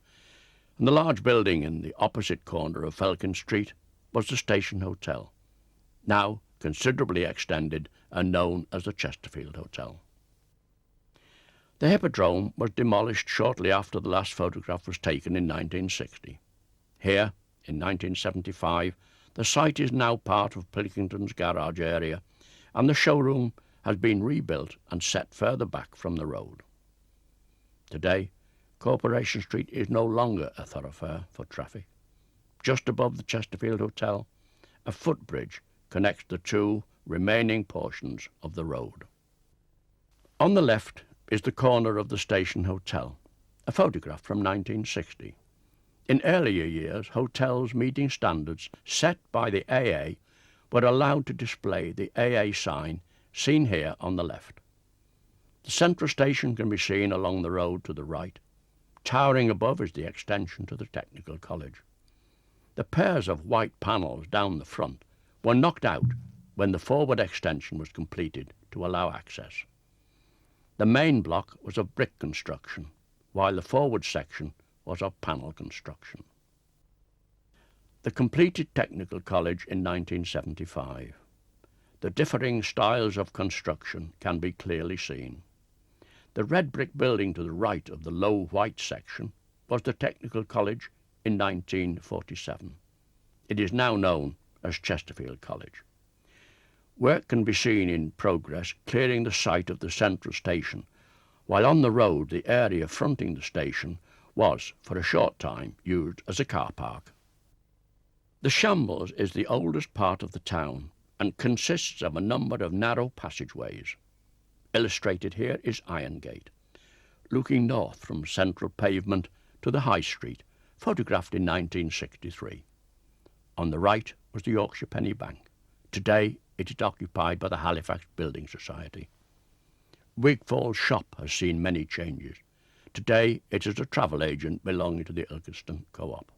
and the large building in the opposite corner of Felkin Street was the Station Hotel, now considerably extended and known as the Chesterfield Hotel. The Hippodrome was demolished shortly after the last photograph was taken in 1960. Here, in 1975, the site is now part of Pilkington's garage area, and the showroom has been rebuilt and set further back from the road. Today, Corporation Street is no longer a thoroughfare for traffic. Just above the Chesterfield Hotel, a footbridge connects the two remaining portions of the road. On the left is the corner of the Station Hotel, a photograph from 1960. In earlier years, hotels meeting standards set by the AA were allowed to display the AA sign seen here on the left. The central station can be seen along the road to the right. Towering above is the extension to the Technical College. The pairs of white panels down the front were knocked out when the forward extension was completed to allow access. The main block was of brick construction, while the forward section was of panel construction. The completed Technical College in 1975. The differing styles of construction can be clearly seen. The red brick building to the right of the low white section was the Technical College in 1947. It is now known as Chesterfield College. Work can be seen in progress clearing the site of the central station, while on the road the area fronting the station was, for a short time, used as a car park. The Shambles is the oldest part of the town and consists of a number of narrow passageways. Illustrated here is Irongate, looking north from central pavement to the High Street, photographed in 1963. On the right was the Yorkshire Penny Bank. Today it is occupied by the Halifax Building Society. Wigfall's shop has seen many changes. Today it is a travel agent belonging to the Ilkeston Co-op.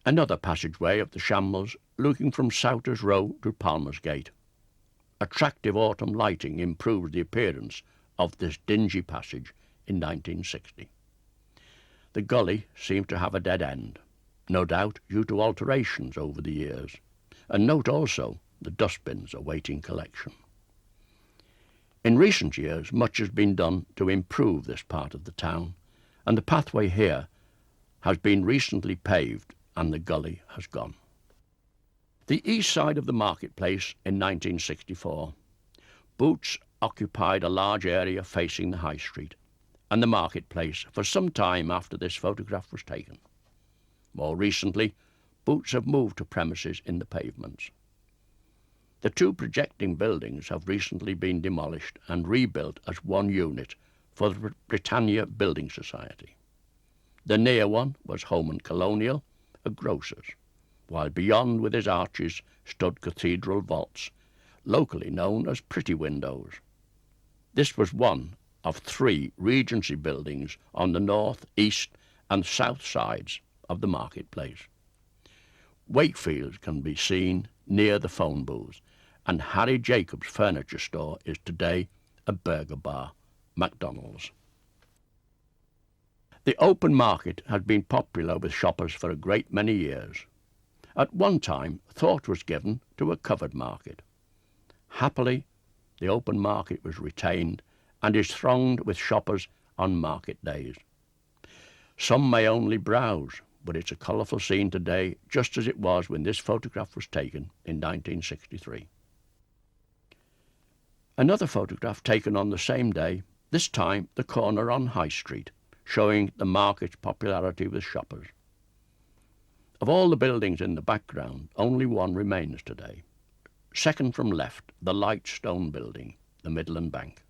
Another passageway of the Shambles, looking from Souters Row to Palmer's Gate. Attractive autumn lighting improved the appearance of this dingy passage in 1960. The gully seems to have a dead end, no doubt due to alterations over the years, and note also the dustbins awaiting collection. In recent years, much has been done to improve this part of the town, and the pathway here has been recently paved and the gully has gone. The east side of the marketplace in 1964. Boots occupied a large area facing the High Street and the marketplace for some time after this photograph was taken. More recently, Boots have moved to premises in the pavements. The two projecting buildings have recently been demolished and rebuilt as one unit for the Britannia Building Society. The near one was Home and Colonial, a grocer's, while beyond with his arches stood Cathedral Vaults, locally known as Pretty Windows. This was one of three Regency buildings on the north, east and south sides of the marketplace. Wakefield's can be seen near the phone booth, and Harry Jacobs' furniture store is today a burger bar, McDonald's. The open market has been popular with shoppers for a great many years. At one time, thought was given to a covered market. Happily, the open market was retained and is thronged with shoppers on market days. Some may only browse, but it's a colourful scene today, just as it was when this photograph was taken in 1963. Another photograph taken on the same day, this time the corner on High Street, showing the market's popularity with shoppers. Of all the buildings in the background, only one remains today. Second from left, the light stone building, the Midland Bank.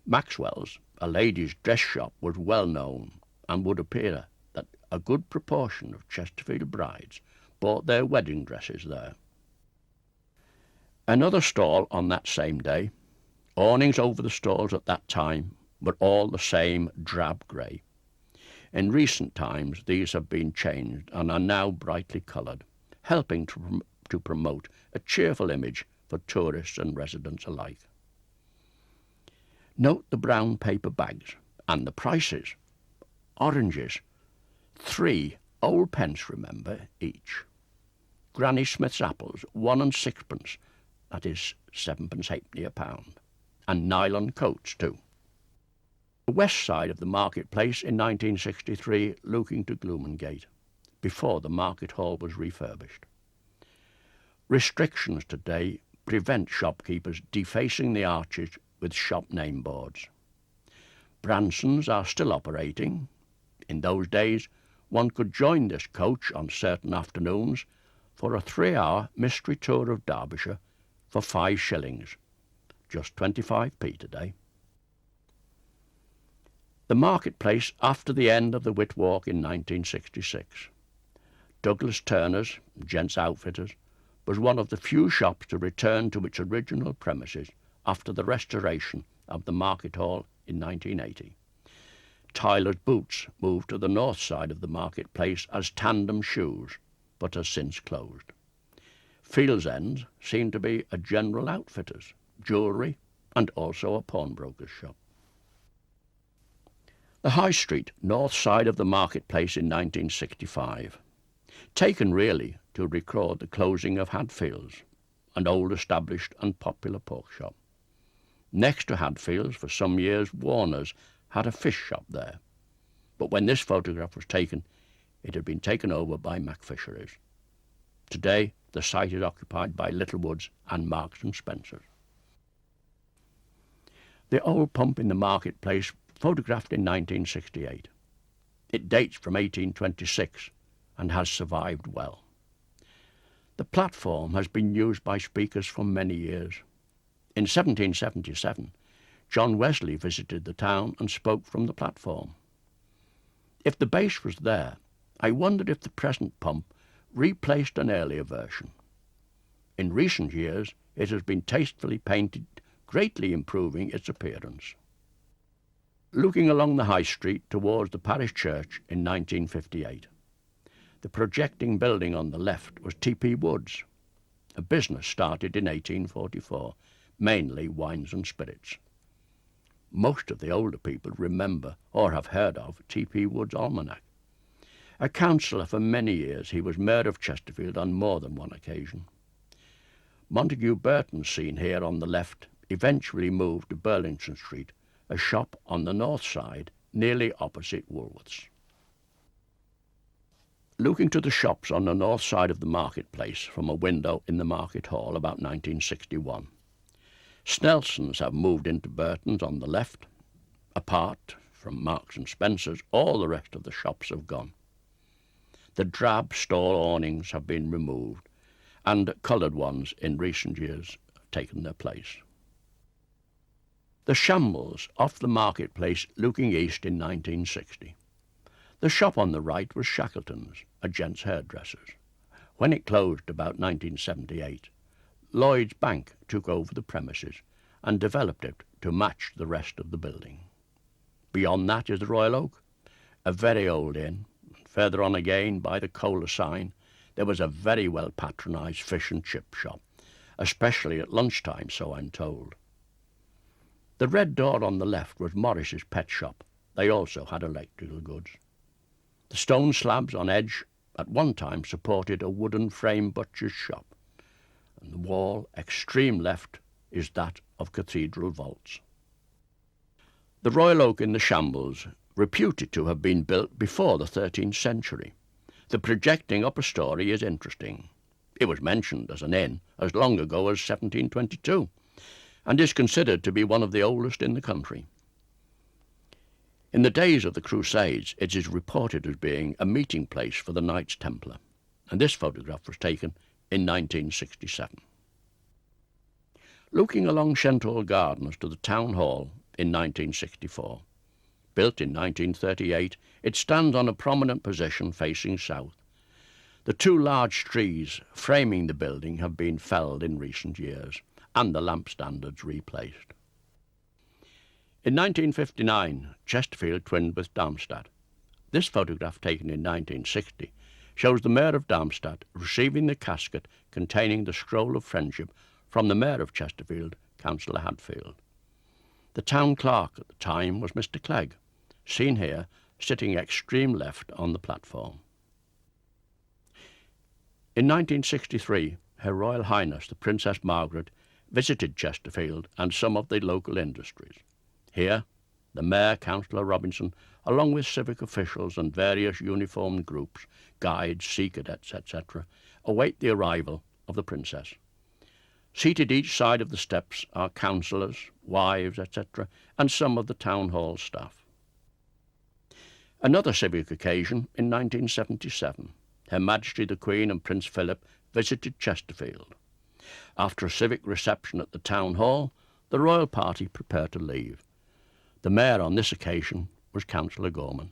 Maxwell's, a ladies' dress shop, was well known, and would appear that a good proportion of Chesterfield brides bought their wedding dresses there. Another stall on that same day. Awnings over the stalls at that time were all the same drab grey. In recent times these have been changed and are now brightly coloured, helping to promote a cheerful image for tourists and residents alike. Note the brown paper bags and the prices. Oranges, 3 old pence, remember, each. Granny Smith's apples, 1 and 6pence, that is 7pence halfpenny a pound. And nylon coats too. The west side of the marketplace in 1963 looking to Gloomingate, before the market hall was refurbished. Restrictions today prevent shopkeepers defacing the arches with shop name boards. Bransons are still operating. In those days, one could join this coach on certain afternoons for a 3-hour mystery tour of Derbyshire for 5 shillings, just 25p today. The marketplace after the end of the Whit Walk in 1966. Douglas Turner's, gents outfitters, was one of the few shops to return to its original premises after the restoration of the market hall in 1980. Tyler's Boots moved to the north side of the marketplace as Tandem Shoes, but has since closed. Fields End seemed to be a general outfitter's, jewellery, and also a pawnbroker's shop. The High Street, north side of the marketplace in 1965, taken really to record the closing of Hadfield's, an old established and popular pork shop. Next to Hadfield's, for some years, Warner's had a fish shop there, but when this photograph was taken, it had been taken over by McFisheries. Today, the site is occupied by Littlewoods and Marks and Spencer's. The old pump in the marketplace, photographed in 1968. It dates from 1826 and has survived well. The platform has been used by speakers for many years. In 1777, John Wesley visited the town and spoke from the platform. If the base was there, I wondered if the present pump replaced an earlier version. In recent years, it has been tastefully painted, greatly improving its appearance. Looking along the High Street towards the parish church in 1958, the projecting building on the left was T.P. Wood's, a business started in 1844, mainly wines and spirits. Most of the older people remember or have heard of T.P. Wood's almanac. A councillor for many years, he was Mayor of Chesterfield on more than one occasion. Montague Burton, seen here on the left, eventually moved to Burlington Street, a shop on the north side, nearly opposite Woolworths. Looking to the shops on the north side of the marketplace from a window in the market hall about 1961. Snelson's have moved into Burton's on the left. Apart from Marks and Spencer's, all the rest of the shops have gone. The drab stall awnings have been removed, and coloured ones in recent years have taken their place. The Shambles off the marketplace looking east in 1960. The shop on the right was Shackleton's, a gents' hairdresser's. When it closed about 1978, Lloyd's Bank took over the premises and developed it to match the rest of the building. Beyond that is the Royal Oak, a very old inn. Further on again, by the Cola sign, there was a very well patronised fish and chip shop, especially at lunchtime, so I'm told. The red door on the left was Morris's pet shop. They also had electrical goods. The stone slabs on edge at one time supported a wooden frame butcher's shop, and the wall extreme left is that of cathedral vaults. The Royal Oak in the Shambles, reputed to have been built before the 13th century. The projecting upper story is interesting. It was mentioned as an inn as long ago as 1722, and is considered to be one of the oldest in the country. In the days of the Crusades, it is reported as being a meeting place for the Knights Templar, and this photograph was taken in 1967. Looking along Shenthall Gardens to the Town Hall in 1964. Built in 1938, it stands on a prominent position facing south. The two large trees framing the building have been felled in recent years, and the lamp standards replaced. In 1959, Chesterfield twinned with Darmstadt. This photograph, taken in 1960, shows the Mayor of Darmstadt receiving the casket containing the scroll of friendship from the Mayor of Chesterfield, Councillor Hadfield. The town clerk at the time was Mr. Clegg, seen here sitting extreme left on the platform. In 1963, Her Royal Highness the Princess Margaret visited Chesterfield and some of the local industries. Here, the Mayor, Councillor Robinson, along with civic officials and various uniformed groups, guides, sea cadets, etc., await the arrival of the Princess. Seated each side of the steps are councillors, wives, etc., and some of the town hall staff. Another civic occasion in 1977. Her Majesty the Queen and Prince Philip visited Chesterfield. After a civic reception at the town hall, the royal party prepared to leave. The mayor on this occasion was Councillor Gorman.